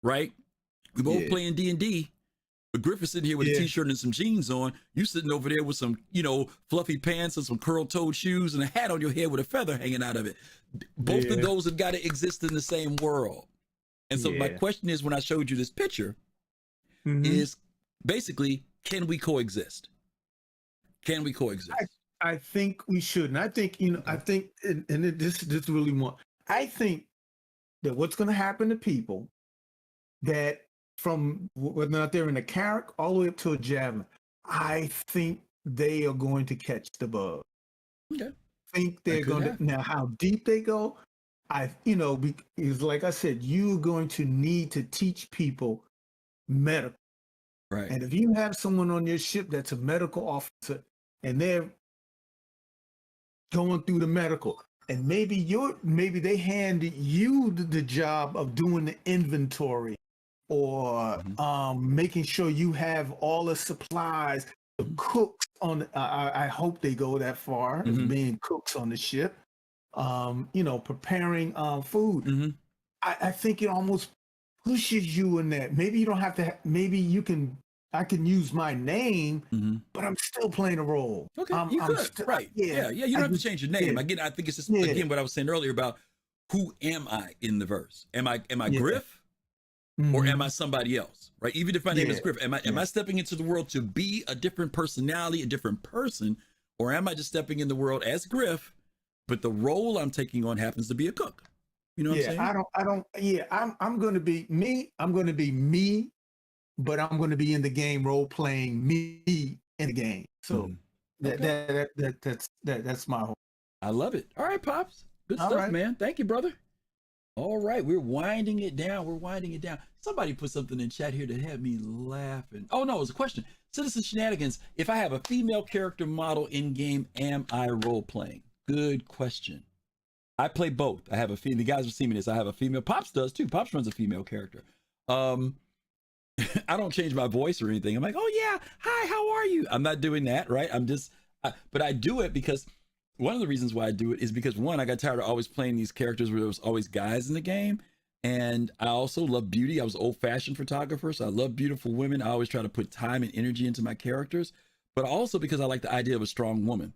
right? We both playing D&D. But Griff is sitting here with a t-shirt and some jeans on. You sitting over there with some, you know, fluffy pants and some curl-toed shoes and a hat on your head with a feather hanging out of it. Both of those have got to exist in the same world. And so my question is, when I showed you this picture, is basically, can we coexist? Can we coexist? I think we should. And I think, you know, I think, and this really more, I think that what's going to happen to people that from whether or not they're in a Carrack all the way up to a Javelin, I think they are going to catch the bug. Okay. I think they're going to, now how deep they go, you know, because like I said, you're going to need to teach people medical. Right. And if you have someone on your ship that's a medical officer and they're going through the medical, and maybe they handed you the job of doing the inventory or making sure you have all the supplies, the cooks on, I hope they go that far as being cooks on the ship, you know, preparing food. I think it almost pushes you in that. Maybe you don't have to, I can use my name, but I'm still playing a role. Okay, you could, right. Yeah, you don't have to change your name. Again, I think it's just, again, what I was saying earlier about who am I in the verse? Am I Griff? Or am I somebody else, right? Even if my name is Griff, am I stepping into the world to be a different personality, a different person, or am I just stepping in the world as Griff, but the role I'm taking on happens to be a cook? You know what I'm saying? I'm going to be me. I'm going to be me, but I'm going to be in the game role playing me in the game. So that's my whole. I love it. All right, Pops. Good stuff, man. Thank you, brother. All right, we're winding it down. Somebody put something in chat here that had me laughing. Oh, no, it was a question. Citizen Shenanigans, if I have a female character model in-game, am I role-playing? Good question. I play both. I have a female. The guys have seen me this. I have a female. Pops does, too. Pops runs a female character. I don't change my voice or anything. I'm like, oh, yeah, hi, how are you? I'm not doing that, right? But I do it because one of the reasons why I do it is because, one, I got tired of always playing these characters where there was always guys in the game. And I also love beauty. I was an old-fashioned photographer, so I love beautiful women. I always try to put time and energy into my characters, but also because I like the idea of a strong woman.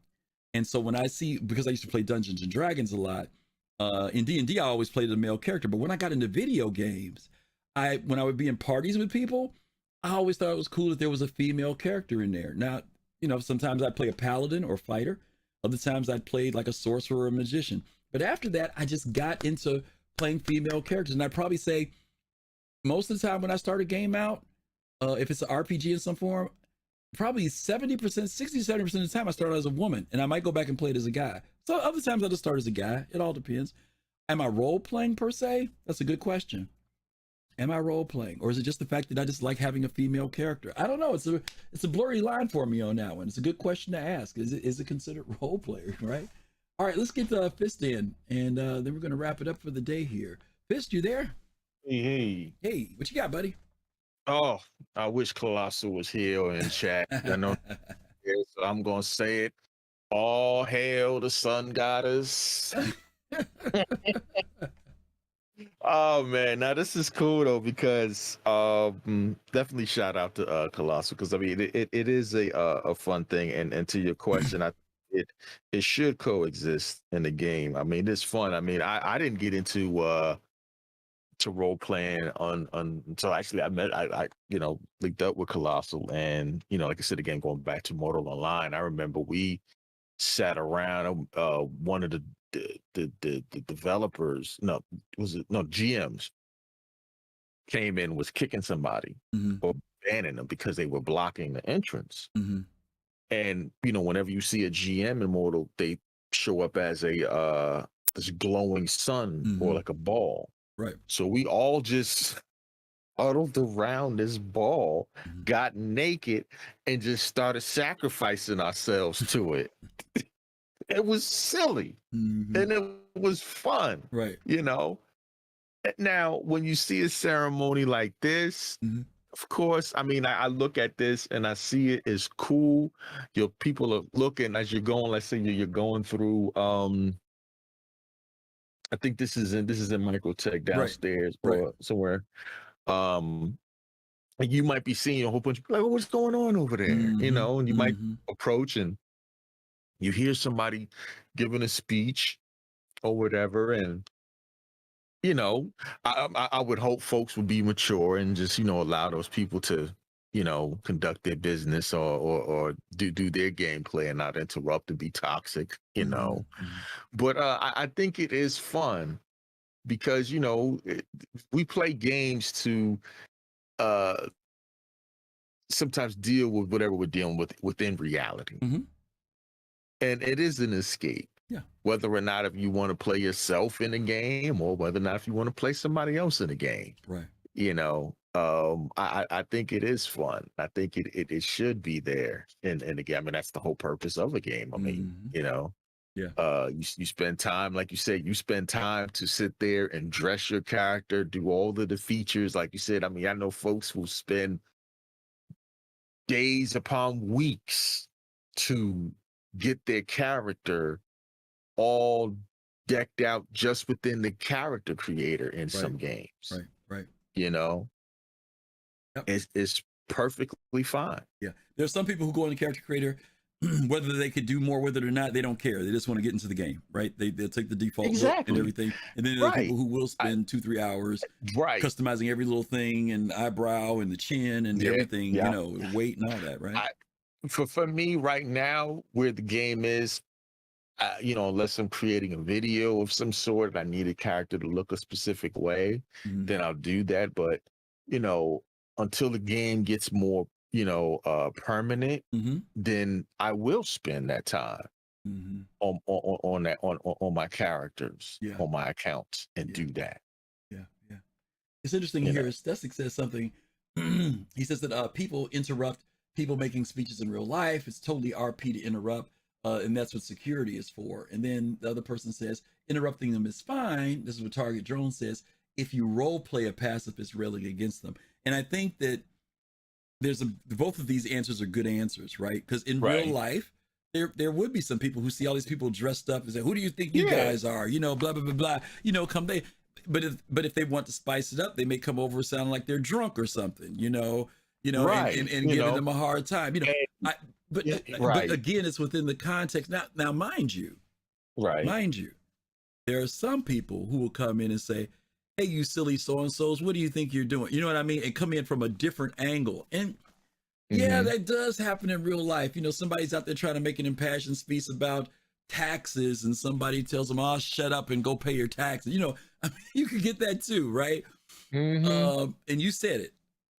And so when I see, because I used to play Dungeons and Dragons a lot, in D&D, I always played a male character. But when I got into video games, when I would be in parties with people, I always thought it was cool that there was a female character in there. Now, you know, sometimes I'd play a paladin or fighter. Other times I'd play like a sorcerer or a magician. But after that, I just got into playing female characters. And I'd probably say most of the time when I start a game out, if it's an RPG in some form, probably 70%, 60-70% of the time I start as a woman, and I might go back and play it as a guy. So other times I just start as a guy. It all depends. Am I role playing per se? That's a good question. Am I role playing, or is it just the fact that I just like having a female character? I don't know. It's a blurry line for me on that one. It's a good question to ask. Is it considered role player, right? All right, let's get Fist in, and then we're going to wrap it up for the day here. Fist, you there? Hey, what you got, buddy? Oh, I wish Colossal was here or in chat. I know, so I'm gonna say it. All hail the sun goddess. Oh man, now this is cool though, because definitely shout out to Colossal, because I mean it is a fun thing, and to your question, it should coexist in the game. I mean, it's fun. I mean, I didn't get into to role playing until actually I linked up with Colossal, and like I said, again, going back to Mortal Online, I remember we sat around, one of the developers, GMs came in, was kicking somebody or banning them because they were blocking the entrance. And whenever you see a GM in Mortal, they show up as this glowing sun or like a ball. Right. So we all just huddled around this ball, got naked, and just started sacrificing ourselves to it. It was silly, and it was fun. Right. Now, when you see a ceremony like this, of course, I mean, I look at this and I see it as cool. Your people are looking as you're going. Let's say you're going through. I think this is in Microtech downstairs or somewhere. And you might be seeing a whole bunch of people like, oh, what's going on over there? And you might approach and you hear somebody giving a speech or whatever. And, I would hope folks would be mature and just, allow those people to, conduct their business or do their gameplay and not interrupt and be toxic, But I think it is fun because, we play games to sometimes deal with whatever we're dealing with within reality. And it is an escape. Yeah. Whether or not if you want to play yourself in a game or whether or not if you want to play somebody else in a game. Right. I think it is fun. I think it should be there. And again, I mean, that's the whole purpose of a game. I mean, Yeah. You spend time, like you said, you spend time to sit there and dress your character, do all of the features. Like you said, I mean, I know folks will spend days upon weeks to get their character all decked out just within the character creator in some games. Right. It's perfectly fine. Yeah. There's some people who go on the character creator, whether they could do more with it or not, they don't care. They just want to get into the game, right? They'll take the default look and everything. And then there are people who will spend 2-3 hours customizing every little thing and eyebrow and the chin and everything, weight and all that, right? For me right now, where the game is, unless I'm creating a video of some sort and I need a character to look a specific way, then I'll do that. But, until the game gets more, permanent, then I will spend that time on my characters, on my accounts, and do that. Yeah. It's interesting here. Stesic says something. He says that people interrupt people making speeches in real life. It's totally RP to interrupt. And that's what security is for. And then the other person says, interrupting them is fine. This is what Target Drone says. If you role play a pacifist railing against them. And I think that both of these answers are good answers, right? Because in real life, there would be some people who see all these people dressed up and say, who do you think you guys are? Blah, blah, blah, blah, come they. But if they want to spice it up, they may come over sounding like they're drunk or something, and giving them a hard time, But again, it's within the context. Now, mind you, there are some people who will come in and say, hey, you silly so-and-sos, what do you think you're doing? You know what I mean? And come in from a different angle. And that does happen in real life. Somebody's out there trying to make an impassioned speech about taxes and somebody tells them, oh, shut up and go pay your taxes. You know, I mean, you could get that too, right? And you said it.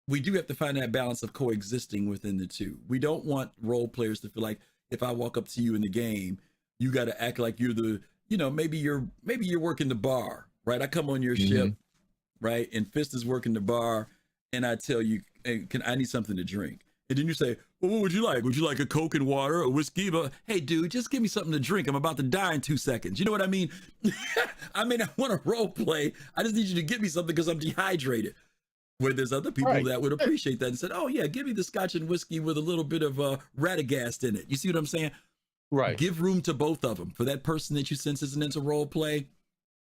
We do have to find that balance of coexisting within the two. We don't want role players to feel like if I walk up to you in the game, you got to act like you're the, you know, maybe you're working the bar, right? I come on your ship, right? And Fist is working the bar, and I tell you, hey, I need something to drink. And then you say, well, what would you like? Would you like a Coke and water, a whiskey? But hey, dude, just give me something to drink. I'm about to die in 2 seconds. You know what I mean? I mean, I want to role play. I just need you to give me something because I'm dehydrated. Where there's other people that would appreciate that and said, oh yeah, give me the scotch and whiskey with a little bit of Radagast in it. You see what I'm saying? Right. Give room to both of them. For that person that you sense isn't into role play,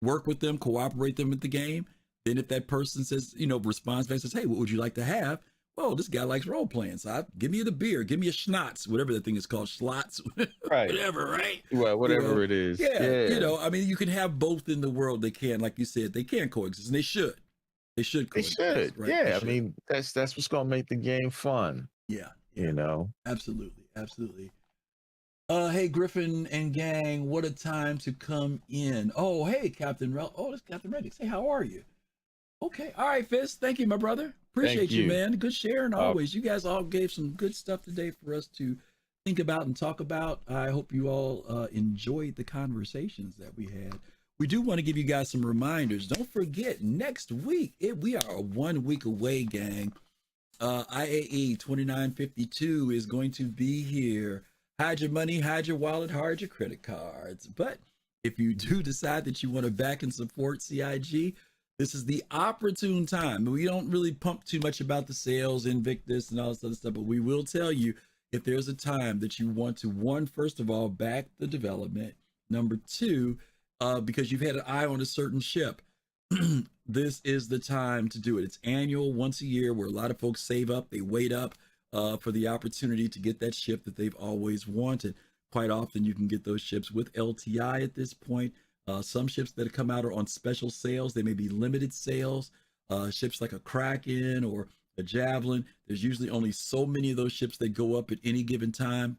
work with them, cooperate them with the game. Then if that person says, you know, responds back and says, hey, what would you like to have? Well, this guy likes role playing. So give me the beer, give me a schnapps, whatever that thing is called, schlotz, whatever, right? Well, whatever you know, it is. Yeah. You know, I mean, you can have both in the world. They can, like you said, they can coexist, and they should. They should coexist. They should. Right? Yeah. They should. I mean, that's what's going to make the game fun. Yeah. You know? Absolutely. Absolutely. Hey, Griffin and gang, what a time to come in. Oh, hey, Captain Rel. Oh, that's Captain Reddick. Say, how are you? Okay. All right, Fist. Thank you, my brother. Appreciate you, man. Good sharing always. You guys all gave some good stuff today for us to think about and talk about. I hope you all enjoyed the conversations that we had. We do want to give you guys some reminders. Don't forget, next week, we are 1 week away, gang. IAE 2952 is going to be here. Hide your money, hide your wallet, hide your credit cards. But if you do decide that you want to back and support CIG, this is the opportune time. We don't really pump too much about the sales, Invictus, and all this other stuff, but we will tell you if there's a time that you want to, one, first of all, back the development. Number two, because you've had an eye on a certain ship, this is the time to do it. It's annual, once a year, where a lot of folks save up, they wait up for the opportunity to get that ship that they've always wanted. Quite often you can get those ships with LTI at this point. Some ships that come out are on special sales. They may be limited sales. Ships like a Kraken or a Javelin, there's usually only so many of those ships that go up at any given time.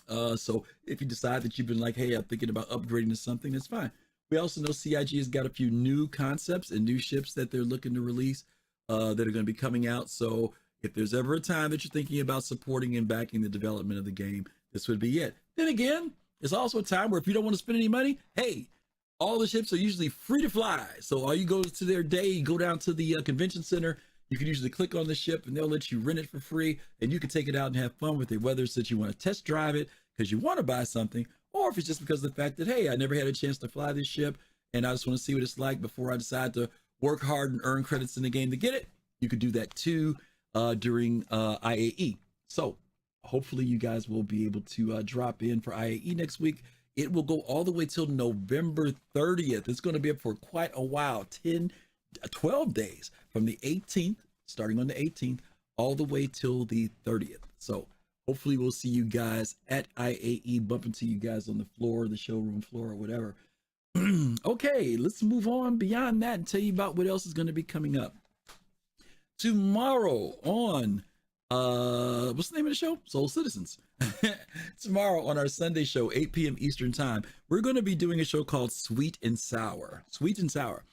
So if you decide that you've been like, hey, I'm thinking about upgrading to something, that's fine. We also know CIG has got a few new concepts and new ships that they're looking to release that are going to be coming out. So if there's ever a time that you're thinking about supporting and backing the development of the game, this would be it. Then again, it's also a time where if you don't want to spend any money, hey, all the ships are usually free to fly. So all you go to their day, you go down to the convention center, you can usually click on the ship and they'll let you rent it for free, and you can take it out and have fun with it, whether it's that you want to test drive it because you want to buy something, or if it's just because of the fact that, hey, I never had a chance to fly this ship and I just want to see what it's like before I decide to work hard and earn credits in the game to get it. You could do that too during IAE. So hopefully you guys will be able to drop in for IAE next week. It will go all the way till November 30th. It's going to be up for quite a while, 12 days from the 18th, starting on the 18th, all the way till the 30th. So hopefully we'll see you guys at IAE, bump into you guys on the floor, the showroom floor, or whatever. Okay, let's move on beyond that and tell you about what else is going to be coming up. Tomorrow on, what's the name of the show? Soul Citizens. Tomorrow on our Sunday show, 8 p.m. Eastern time, we're going to be doing a show called Sweet and Sour. Sweet and Sour.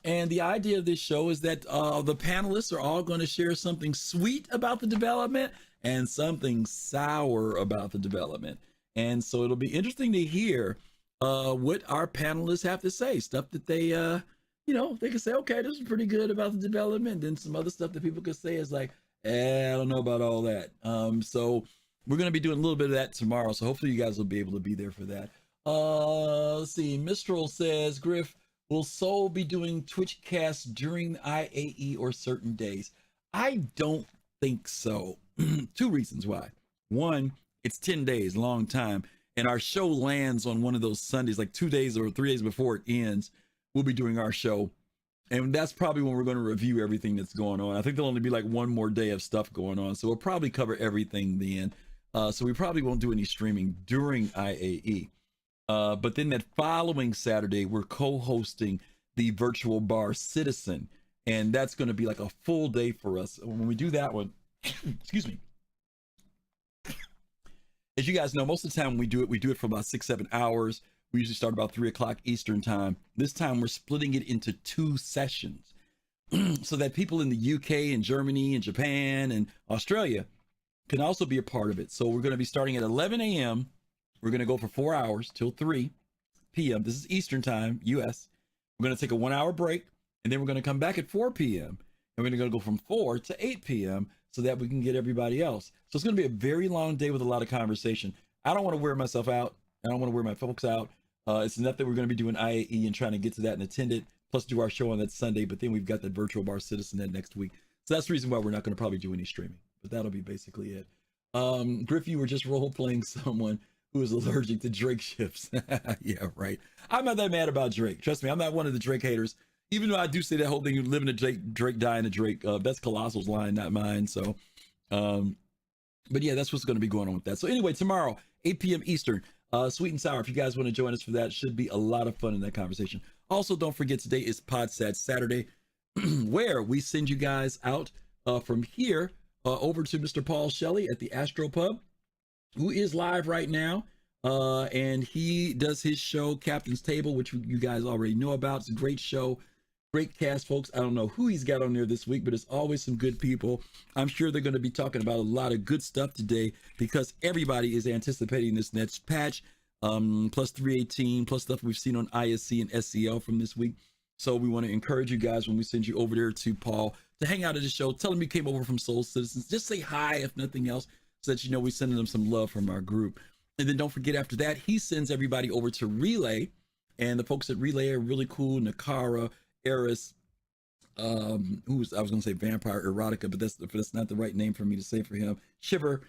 And the idea of this show is that the panelists are all going to share something sweet about the development and something sour about the development. And so it'll be interesting to hear what our panelists have to say, stuff that they, they can say, okay, this is pretty good about the development. Then some other stuff that people could say is like, I don't know about all that. So we're going to be doing a little bit of that tomorrow. So hopefully you guys will be able to be there for that. Let's see. Mistral says, Griff, will Soul be doing Twitch casts during IAE or certain days? I don't think so. Two reasons why. One, it's 10 days, long time. And our show lands on one of those Sundays, like 2 days or 3 days before it ends. We'll be doing our show. And that's probably when we're going to review everything that's going on. I think there'll only be like one more day of stuff going on. So we'll probably cover everything then. So we probably won't do any streaming during IAE. But then that following Saturday, we're co-hosting the virtual bar Citizen. And that's going to be like a full day for us. When we do that one, excuse me. as you guys know, most of the time we do it for about 6-7 hours. We usually start about 3 o'clock Eastern time. This time we're splitting it into 2 sessions so that people in the UK and Germany and Japan and Australia can also be a part of it. So we're going to be starting at 11 a.m. We're going to go for 4 hours till 3 p.m. This is Eastern time, US. We're going to take a 1 hour break, and then we're going to come back at 4 p.m. and we're going to go from 4 to 8 p.m. so that we can get everybody else. So it's going to be a very long day with a lot of conversation. I don't want to wear myself out. I don't want to wear my folks out. It's enough that we're going to be doing IAE and trying to get to that and attend it, plus do our show on that Sunday. But then we've got that virtual bar citizen that next week. So that's the reason why we're not going to probably do any streaming. But that'll be basically it. Griff, you were just role playing someone who is allergic to Drake ships. Yeah, right. I'm not that mad about Drake. Trust me, I'm not one of the Drake haters. Even though I do say that whole thing, you live in a Drake, die in a Drake. That's Colossal's line, not mine. So, but yeah, that's what's going to be going on with that. So anyway, tomorrow, 8 p.m. Eastern, Sweet and Sour. If you guys want to join us for that, should be a lot of fun in that conversation. Also, don't forget today is PodSat Saturday, where we send you guys out from here over to Mr. Paul Shelley at the Astro Pub, who is live right now. And he does his show, Captain's Table, which you guys already know about. It's a great show. Great cast, folks. I don't know who he's got on there this week, but it's always some good people. I'm sure they're going to be talking about a lot of good stuff today because everybody is anticipating this next patch, plus 318, plus stuff we've seen on ISC and SCL from this week. So we want to encourage you guys when we send you over there to Paul to hang out at the show. Tell him you came over from Soul Citizens. Just say hi, if nothing else, so that you know we're sending them some love from our group. And then don't forget, after that, he sends everybody over to Relay. And the folks at Relay are really cool. Nakara, Eris, I was going to say Vampire Erotica, but that's not the right name for me to say for him. Shiver.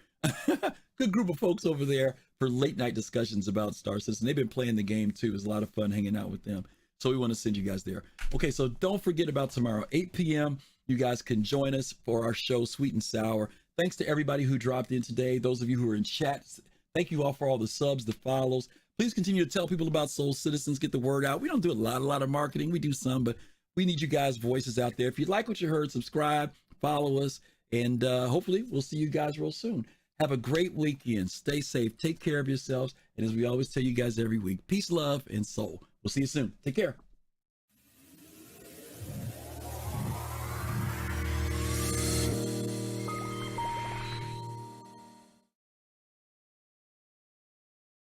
Good group of folks over there for late night discussions about Star Citizen. They've been playing the game too. It's a lot of fun hanging out with them. So we want to send you guys there. Okay, so don't forget about tomorrow, 8 p.m. You guys can join us for our show, Sweet and Sour. Thanks to everybody who dropped in today. Those of you who are in chat, thank you all for all the subs, the follows. Please continue to tell people about Soul Citizens, get the word out. We don't do a lot of marketing. We do some, but we need you guys' voices out there. If you like what you heard, subscribe, follow us, and hopefully we'll see you guys real soon. Have a great weekend. Stay safe. Take care of yourselves. And as we always tell you guys every week, peace, love, and soul. We'll see you soon. Take care.